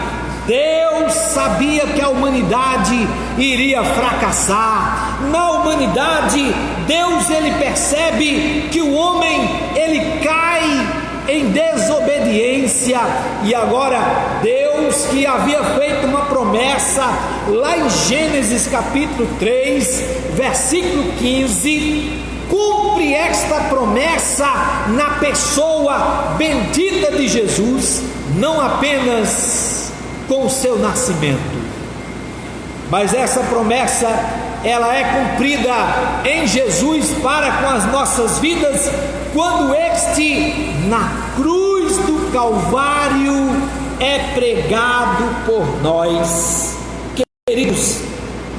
Deus sabia que a humanidade iria fracassar. Na humanidade, Deus, ele percebe que o homem, ele cai em desobediência, e agora Deus, que havia feito uma promessa lá em Gênesis capítulo 3, versículo 15, cumpre esta promessa na pessoa bendita de Jesus, não apenas com o seu nascimento, mas essa promessa, ela é cumprida em Jesus para com as nossas vidas, quando este, na cruz do Calvário, é pregado por nós. Queridos,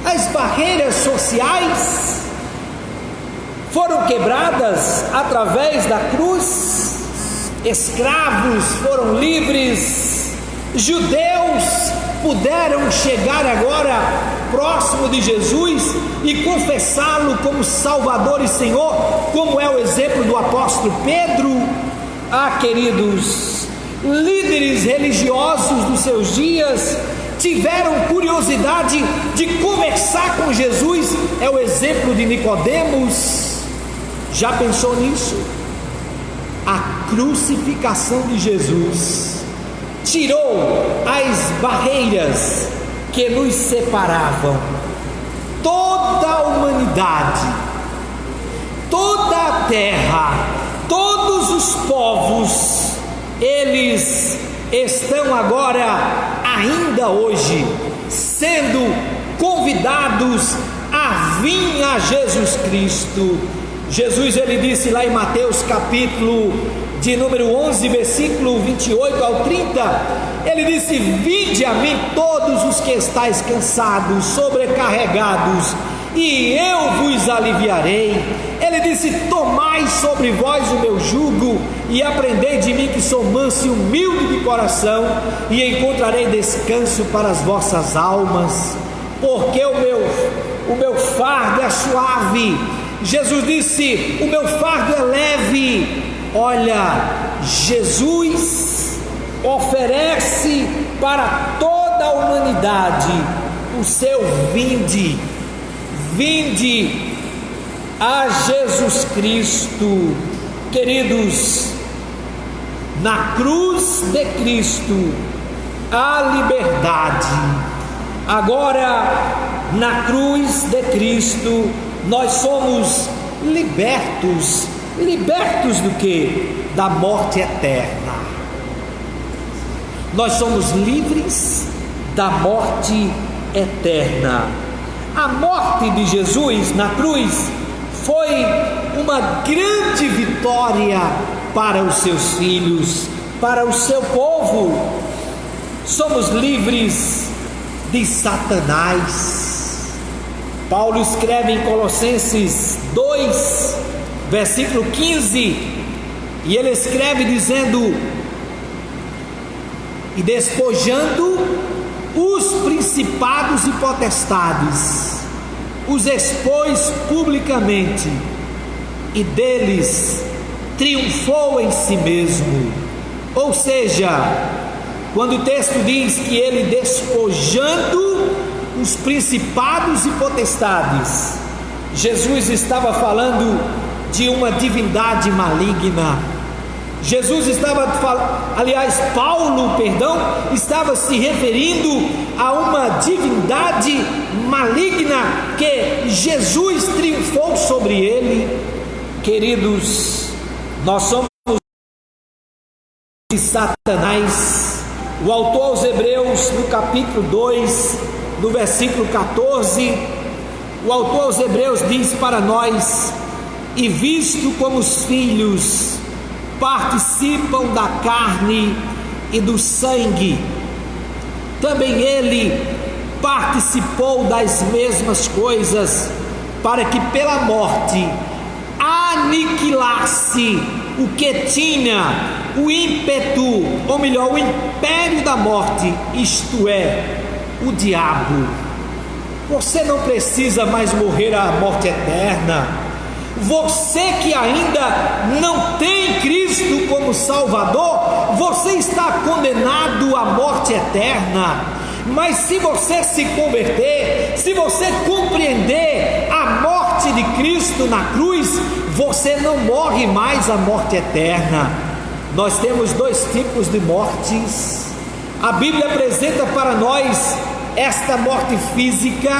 as barreiras sociais foram quebradas através da cruz, escravos foram livres, judeus puderam chegar agora próximo de Jesus e confessá-lo como Salvador e Senhor, como é o exemplo do apóstolo Pedro. Ah, queridos, líderes religiosos dos seus dias tiveram curiosidade de conversar com Jesus, é o exemplo de Nicodemos. Já pensou nisso? A crucificação de Jesus tirou as barreiras que nos separavam. Toda a humanidade, toda a terra, todos os povos, eles estão agora, ainda hoje, sendo convidados a vir a Jesus Cristo. Jesus, ele disse lá em Mateus capítulo de número 11, versículo 28 ao 30, ele disse: vinde a mim todos os que estáis cansados, sobrecarregados, e eu vos aliviarei. Ele disse: tomai sobre vós o meu jugo, e aprendei de mim, que sou manso e humilde de coração, e encontrarei descanso para as vossas almas, porque o meu fardo é suave. Jesus disse: o meu fardo é leve. Olha, Jesus oferece para toda a humanidade o seu vinde a Jesus Cristo. Queridos, na cruz de Cristo há liberdade. Agora, na cruz de Cristo nós somos libertos. Libertos do que? Da morte eterna. Nós somos livres da morte eterna. A morte de Jesus na cruz foi uma grande vitória para os seus filhos, para o seu povo. Somos livres de Satanás. Paulo escreve em Colossenses 2, versículo 15, e ele escreve dizendo: e despojando os principados e potestades, os expôs publicamente, e deles triunfou em si mesmo. Ou seja, quando o texto diz que ele despojando os principados e potestades, Jesus estava falando de uma divindade maligna. Paulo estava se referindo a uma divindade maligna que Jesus triunfou sobre ele. Queridos, nós somos de Satanás. O autor aos Hebreus, no capítulo 2, no versículo 14, o autor aos Hebreus diz para nós: e visto como os filhos participam da carne e do sangue, também ele participou das mesmas coisas, para que pela morte aniquilasse o que tinha o ímpeto, ou melhor, o império da morte, isto é, o diabo. Você não precisa mais morrer a morte eterna. Você que ainda não tem Cristo como Salvador, você está condenado à morte eterna. Mas se você se converter, se você compreender a morte de Cristo na cruz, você não morre mais a morte eterna. Nós temos dois tipos de mortes. A Bíblia apresenta para nós esta morte física,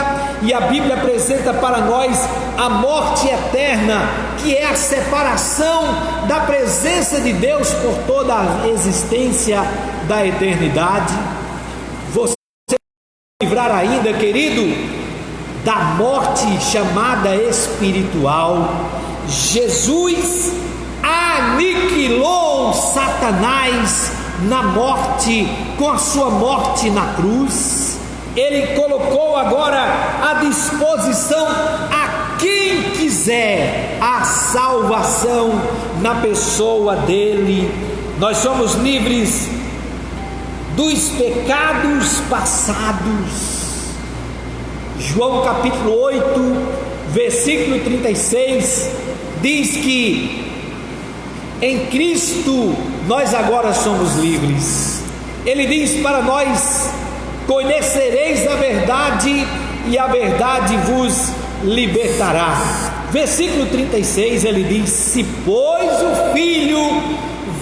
e a Bíblia apresenta para nós a morte eterna, que é a separação da presença de Deus por toda a existência da eternidade. Você vai livrar ainda, querido, da morte chamada espiritual. Jesus aniquilou Satanás na morte, com a sua morte na cruz. Ele colocou agora à disposição a quem quiser a salvação na pessoa dele. Nós somos livres dos pecados passados. João capítulo 8, versículo 36 diz que em Cristo nós agora somos livres. Ele diz para nós: conhecereis a verdade e a verdade vos libertará. Versículo 36 ele diz: se pois o Filho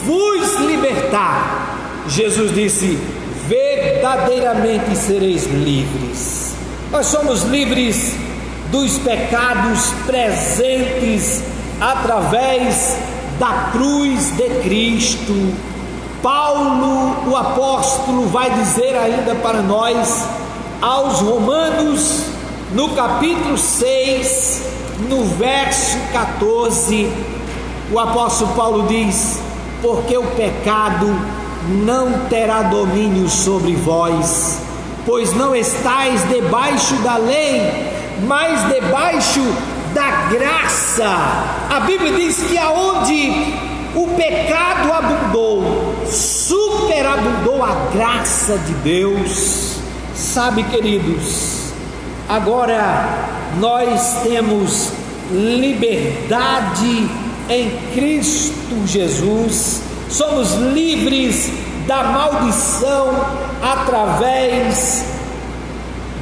vos libertar, Jesus disse, verdadeiramente sereis livres. Nós somos livres dos pecados presentes através da cruz de Cristo. Paulo, o apóstolo, vai dizer ainda para nós, aos Romanos, no capítulo 6, no verso 14, o apóstolo Paulo diz: porque o pecado não terá domínio sobre vós, pois não estáis debaixo da lei, mas debaixo da graça. A Bíblia diz que aonde o pecado abundou, superabundou a graça de Deus. Sabe, queridos, agora nós temos liberdade em Cristo Jesus. Somos livres da maldição através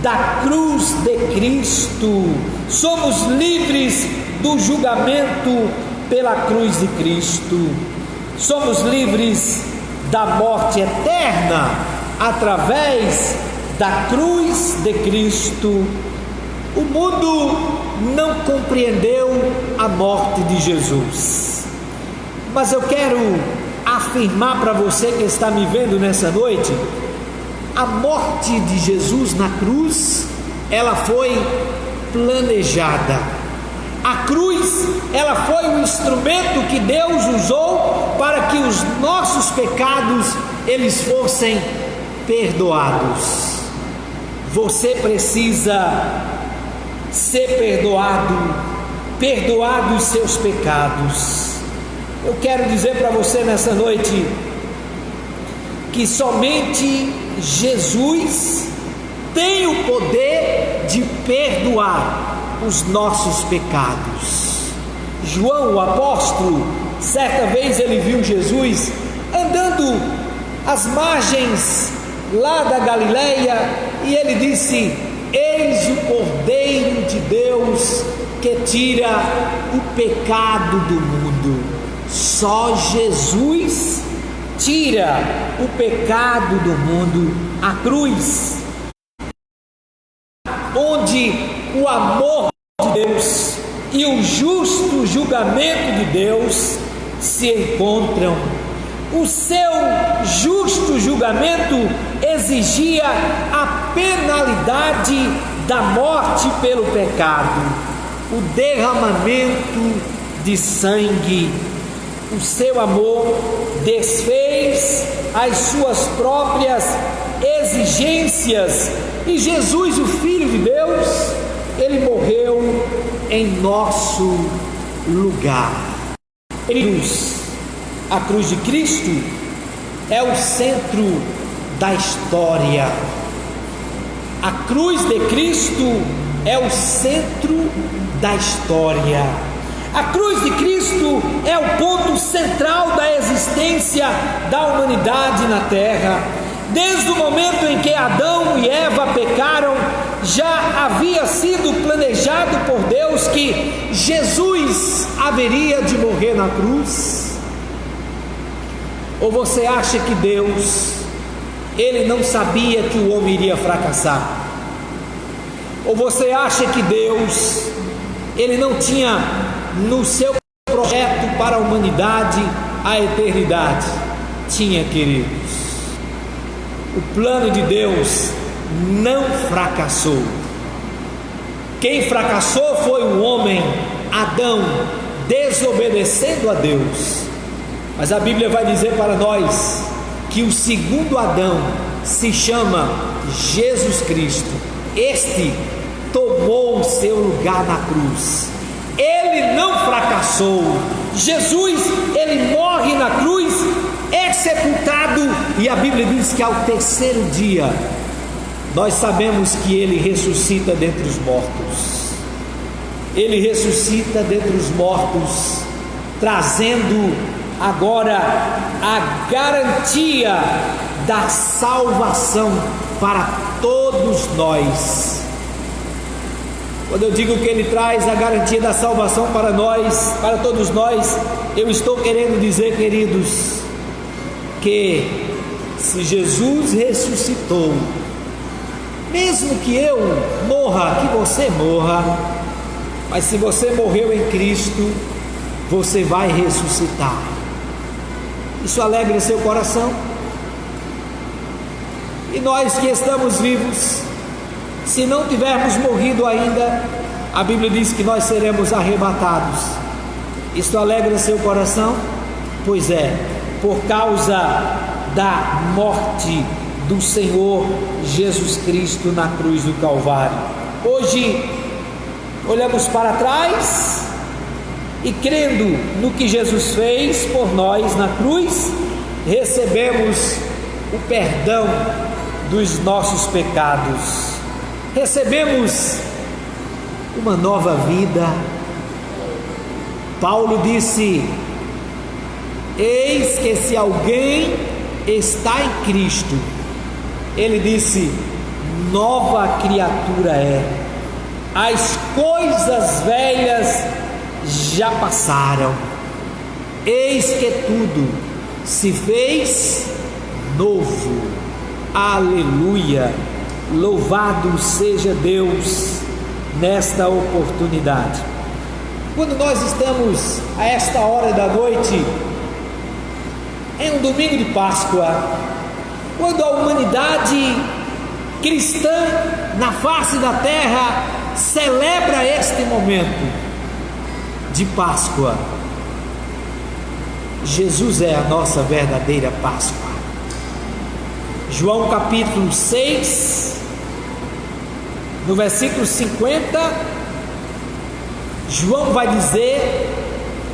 da cruz de Cristo. Somos livres do julgamento pela cruz de Cristo. Somos livres da morte eterna através da cruz de Cristo. O mundo não compreendeu a morte de Jesus, mas eu quero afirmar para você que está me vendo nessa noite: a morte de Jesus na cruz, ela foi planejada, A cruz, ela foi o instrumento que Deus usou para que os nossos pecados, eles fossem perdoados. Você precisa ser perdoado os seus pecados. Eu quero dizer para você nessa noite que somente Jesus tem o poder de perdoar os nossos pecados. João, o apóstolo, certa vez ele viu Jesus andando às margens lá da Galileia e ele disse: eis o Cordeiro de Deus que tira o pecado do mundo. Só Jesus tira o pecado do mundo. A cruz, onde o amor de Deus e o justo julgamento de Deus se encontram. O seu justo julgamento exigia a penalidade da morte pelo pecado, o derramamento de sangue. O seu amor desfez as suas próprias exigências e Jesus, o Filho de Deus, ele morreu em nosso lugar. Queridos, a cruz de Cristo é o centro da história. A cruz de Cristo é o centro da história. A cruz de Cristo é o ponto central da existência da humanidade na terra. Desde o momento em que Adão e Eva pecaram, já havia sido planejado por Deus que Jesus haveria de morrer na cruz. Ou você acha que Deus, ele não sabia que o homem iria fracassar? Ou você acha que Deus, ele não tinha no seu projeto para a humanidade a eternidade? Tinha, queridos. O plano de Deus não fracassou. Quem fracassou foi o homem, Adão, desobedecendo a Deus. Mas a Bíblia vai dizer para nós que o segundo Adão se chama Jesus Cristo. Este tomou o seu lugar na cruz. Ele não fracassou. Jesus, ele morre na cruz, é sepultado, e a Bíblia diz que ao terceiro dia nós sabemos que ele ressuscita dentre os mortos. Ele ressuscita dentre os mortos, trazendo agora a garantia da salvação para todos nós. Quando eu digo que ele traz a garantia da salvação para nós, para todos nós, eu estou querendo dizer, queridos, que se Jesus ressuscitou, mesmo que eu morra, que você morra, mas se você morreu em Cristo, você vai ressuscitar. Isso alegra seu coração? E nós que estamos vivos, se não tivermos morrido ainda, a Bíblia diz que nós seremos arrebatados. Isto alegra seu coração? Pois é, por causa da morte do Senhor Jesus Cristo na cruz do Calvário. Hoje, olhamos para trás e, crendo no que Jesus fez por nós na cruz, recebemos o perdão dos nossos pecados. Recebemos uma nova vida. Paulo disse: eis que se alguém está em Cristo, ele disse, nova criatura é, as coisas velhas já passaram, eis que tudo se fez novo. Aleluia! Louvado seja Deus nesta oportunidade. Quando nós estamos a esta hora da noite, em um domingo de Páscoa, quando a humanidade cristã na face da terra celebra este momento, de Páscoa. Jesus é a nossa verdadeira Páscoa. João capítulo 6, no versículo 50, João vai dizer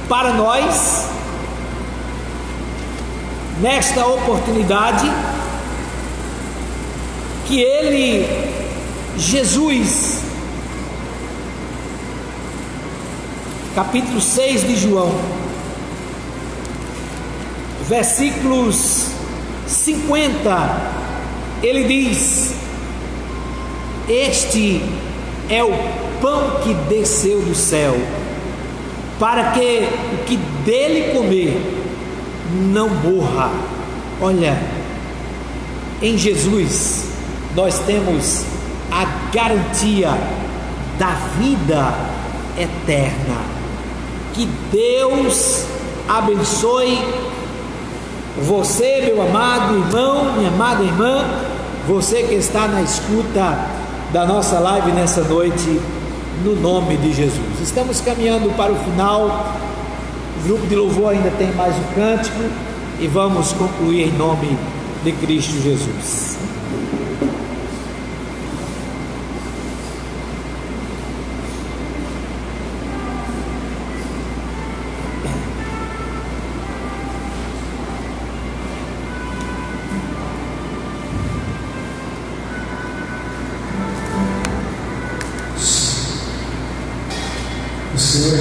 para nós, nesta oportunidade, que ele, Jesus, capítulo 6 de João, versículos 50, ele diz: este é o pão que desceu do céu, para que o que dele comer não morra. Olha, em Jesus nós temos a garantia da vida eterna. Que Deus abençoe você, meu amado irmão, minha amada irmã, você que está na escuta da nossa live nessa noite, no nome de Jesus. Estamos caminhando para o final. O grupo de louvor ainda tem mais um cântico e vamos concluir em nome de Cristo Jesus. O Senhor é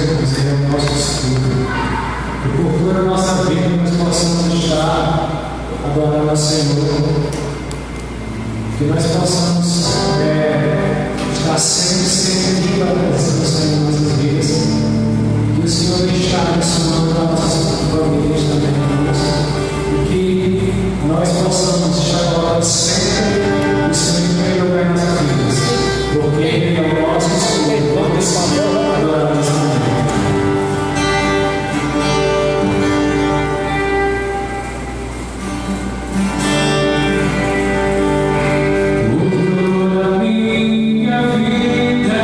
o nosso escudo, e por toda a nossa vida nós possamos estar adorando ao Senhor, que nós possamos estar sempre vindo à presença do Senhor em nossas vidas, que o Senhor está abençoando as nossas famílias também, e que nós possamos estar adorando sempre o Senhor em primeiro lugar em nossas vidas, porque Ele é o nosso escudo. Vamos adorar nesse momento. Toda minha vida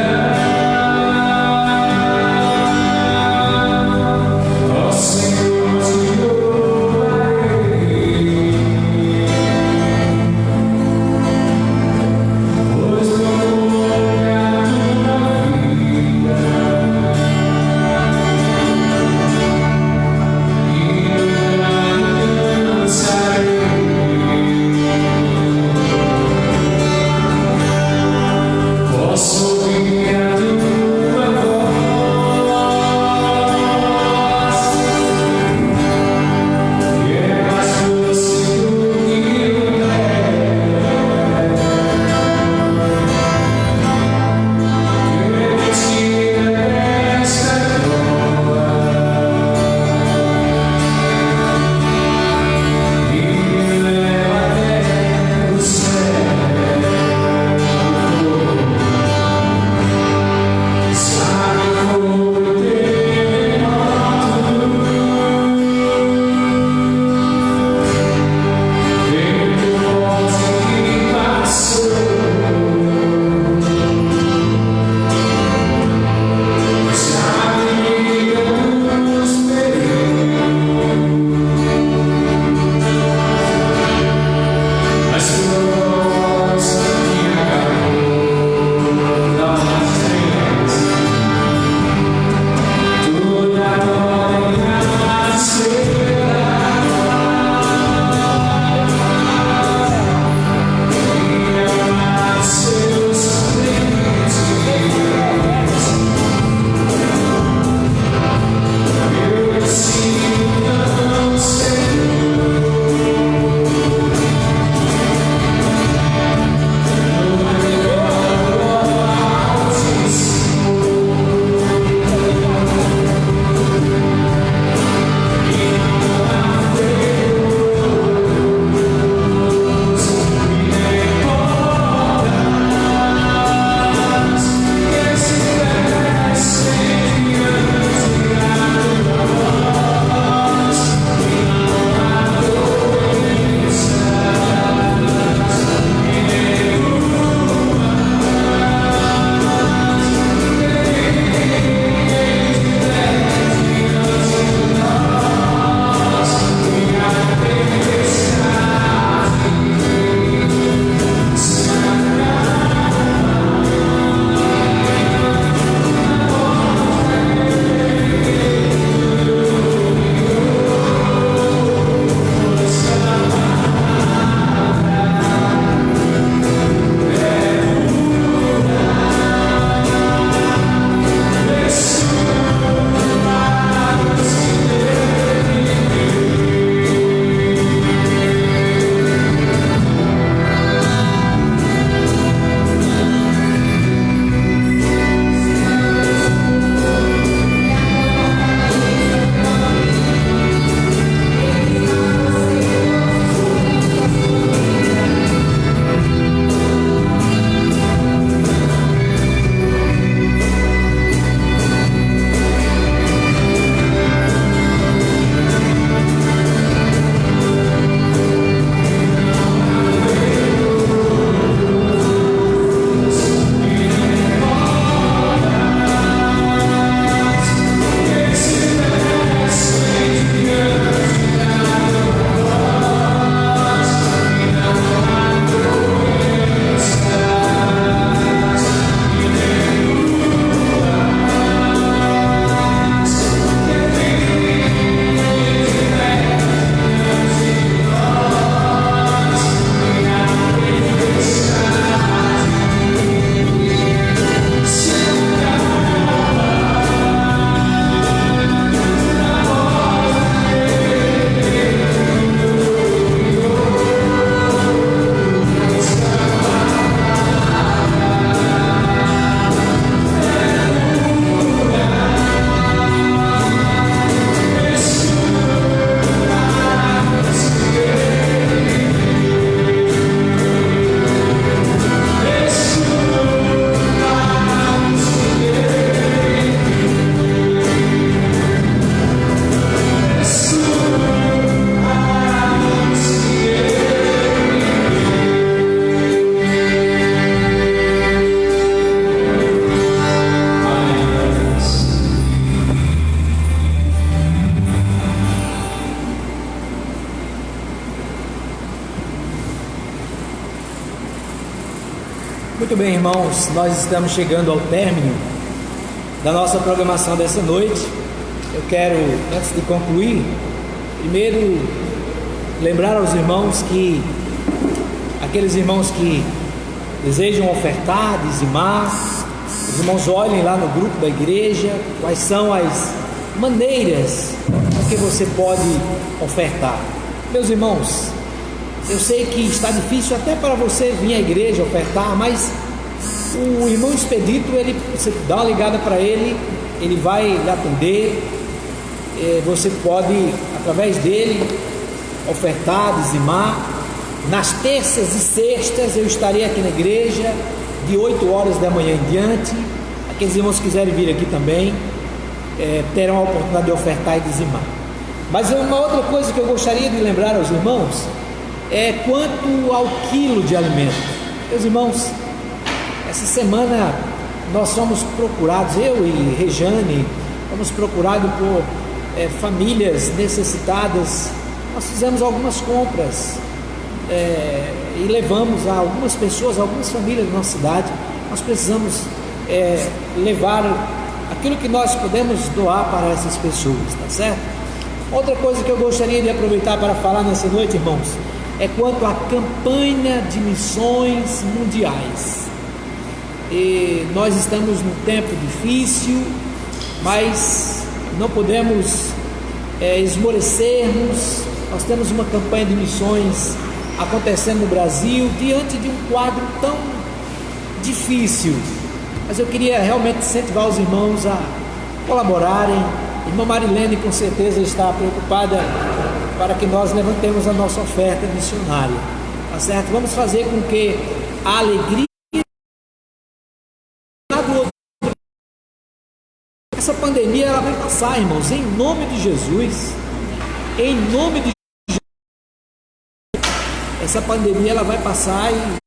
Muito bem, irmãos, nós estamos chegando ao término da nossa programação dessa noite. Eu quero, antes de concluir, primeiro lembrar aos irmãos que aqueles irmãos que desejam ofertar, dizimar, os irmãos olhem lá no grupo da igreja quais são as maneiras que você pode ofertar. Meus irmãos, eu sei que está difícil até para você vir à igreja ofertar, mas o irmão Expedito, você dá uma ligada para ele, ele vai lhe atender. Você pode, através dele, ofertar, dizimar. Nas terças e sextas eu estarei aqui na igreja, de 8 horas da manhã em diante. Aqueles irmãos que quiserem vir aqui também, terão a oportunidade de ofertar e dizimar. Mas uma outra coisa que eu gostaria de lembrar aos irmãos é quanto ao quilo de alimento. Meus irmãos, essa semana nós fomos procurados, eu e Rejane, fomos procurados por famílias necessitadas. Nós fizemos algumas compras e levamos a algumas pessoas, algumas famílias da nossa cidade. Nós precisamos levar aquilo que nós podemos doar para essas pessoas, tá certo? Outra coisa que eu gostaria de aproveitar para falar nessa noite, irmãos, é quanto à campanha de missões mundiais. E nós estamos num tempo difícil, mas não podemos esmorecermos. Nós temos uma campanha de missões acontecendo no Brasil, diante de um quadro tão difícil. Mas eu queria realmente incentivar os irmãos a colaborarem. A irmã Marilene com certeza está preocupada para que nós levantemos a nossa oferta missionária, tá certo? Vamos fazer com que a alegria do outro. Essa pandemia ela vai passar, irmãos, em nome de Jesus. Em nome de Jesus. Essa pandemia ela vai passar e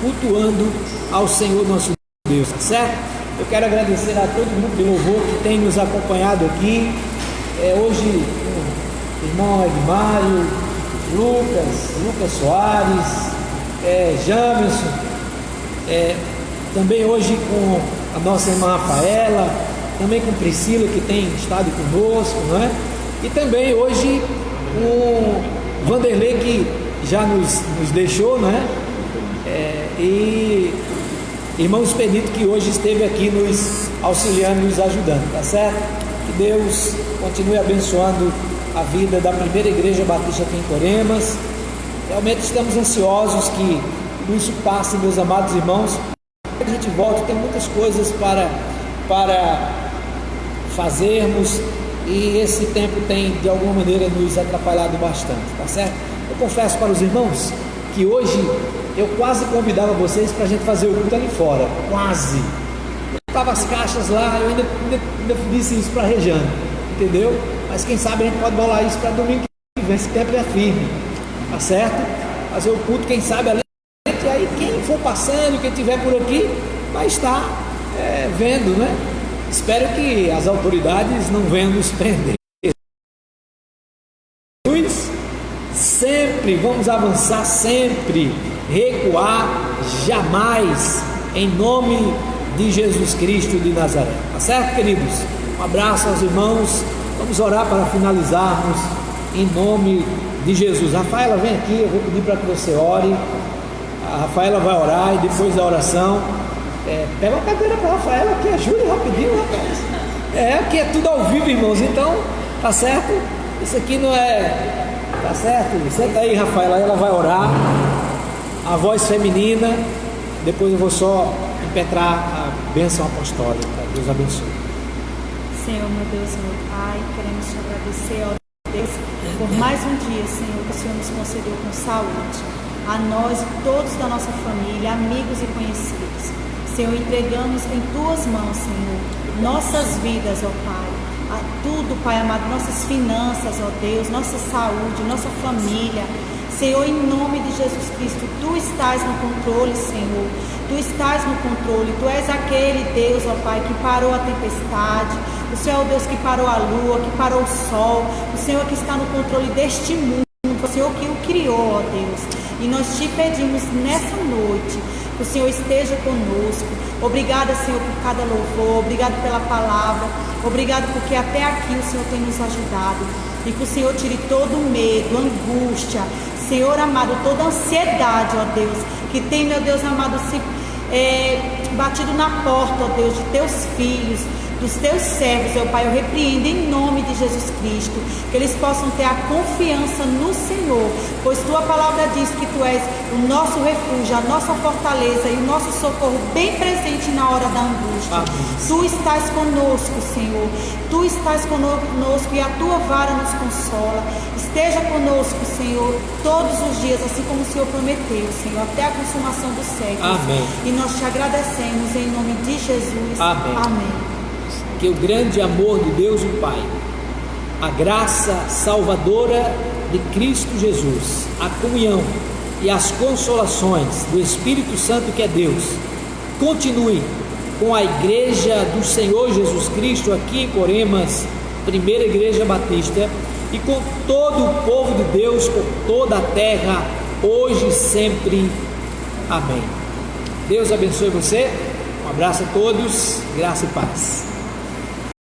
cultuando ao Senhor nosso Deus, tá certo? Eu quero agradecer a todo mundo de louvor que tem nos acompanhado aqui. Hoje o irmão Edmário, Lucas Soares, Jamerson, também hoje com a nossa irmã Rafaela, também com Priscila que tem estado conosco, não é? E também hoje com Vanderlei que já nos deixou, não é? E irmão Expedito que hoje esteve aqui nos auxiliando, nos ajudando, tá certo? Que Deus continue abençoando a vida da primeira igreja batista aqui em Coremas. Realmente estamos ansiosos que tudo isso passe, meus amados irmãos. A gente volta, tem muitas coisas para fazermos e esse tempo tem de alguma maneira nos atrapalhado bastante, tá certo? Eu confesso para os irmãos que hoje eu quase convidava vocês para a gente fazer o culto ali fora, quase. Estava as caixas lá, eu ainda disse isso para a Rejane, entendeu? Mas quem sabe a gente pode bolar isso para domingo que vem, esse tempo é firme, tá certo? Fazer o culto, quem sabe ali, e aí quem for passando, quem estiver por aqui, vai estar vendo, né? Espero que as autoridades não venham nos prender. Sempre, vamos avançar sempre, recuar jamais, em nome de Jesus Cristo de Nazaré, tá certo, queridos? Um abraço aos irmãos, vamos orar para finalizarmos em nome de Jesus. Rafaela, vem aqui, eu vou pedir para que você ore. A Rafaela vai orar e depois da oração, pega uma cadeira para a Rafaela que ajude rapidinho, rapaz. Que é tudo ao vivo, irmãos, então, tá certo? Isso aqui não é... Tá certo? Senta aí, Rafaela, ela vai orar. A voz feminina. Depois eu vou só impetrar a bênção apostólica. Deus abençoe. Senhor, meu Deus e meu Pai, queremos te agradecer, ó Deus, por mais um dia, Senhor, que o Senhor nos concedeu com saúde. A nós e todos da nossa família, amigos e conhecidos. Senhor, entregamos em tuas mãos, Senhor, nossas vidas, ó Pai. A tudo, Pai amado, nossas finanças, ó Deus, nossa saúde, nossa família. Senhor, em nome de Jesus Cristo, Tu estás no controle, Senhor. Tu estás no controle. Tu és aquele Deus, ó Pai, que parou a tempestade. O Senhor é o Deus que parou a lua, que parou o sol. O Senhor que está no controle deste mundo, foi o Senhor que o criou, ó Deus. E nós te pedimos nessa noite que o Senhor esteja conosco. Obrigada, Senhor, por cada louvor, obrigado pela palavra, obrigado porque até aqui o Senhor tem nos ajudado. E que o Senhor tire todo o medo, angústia, Senhor amado, toda ansiedade, ó Deus, que tem, meu Deus amado, se batido na porta, ó Deus, de teus filhos, dos teus servos, meu Pai. Eu repreendo em nome de Jesus Cristo, que eles possam ter a confiança no Senhor, pois tua palavra diz que tu és o nosso refúgio, a nossa fortaleza e o nosso socorro bem presente na hora da angústia. Amém. Tu estás conosco, Senhor, tu estás conosco e a tua vara nos consola. Esteja conosco, Senhor, todos os dias, assim como o Senhor prometeu, Senhor, até a consumação dos séculos. Amém. E nós te agradecemos em nome de Jesus. Amém. Amém. Que o grande amor de Deus, o Pai, a graça salvadora de Cristo Jesus, a comunhão e as consolações do Espírito Santo, que é Deus, continue com a Igreja do Senhor Jesus Cristo aqui em Coremas, Primeira Igreja Batista, e com todo o povo de Deus por toda a terra, hoje e sempre. Amém. Deus abençoe você. Um abraço a todos, graça e paz.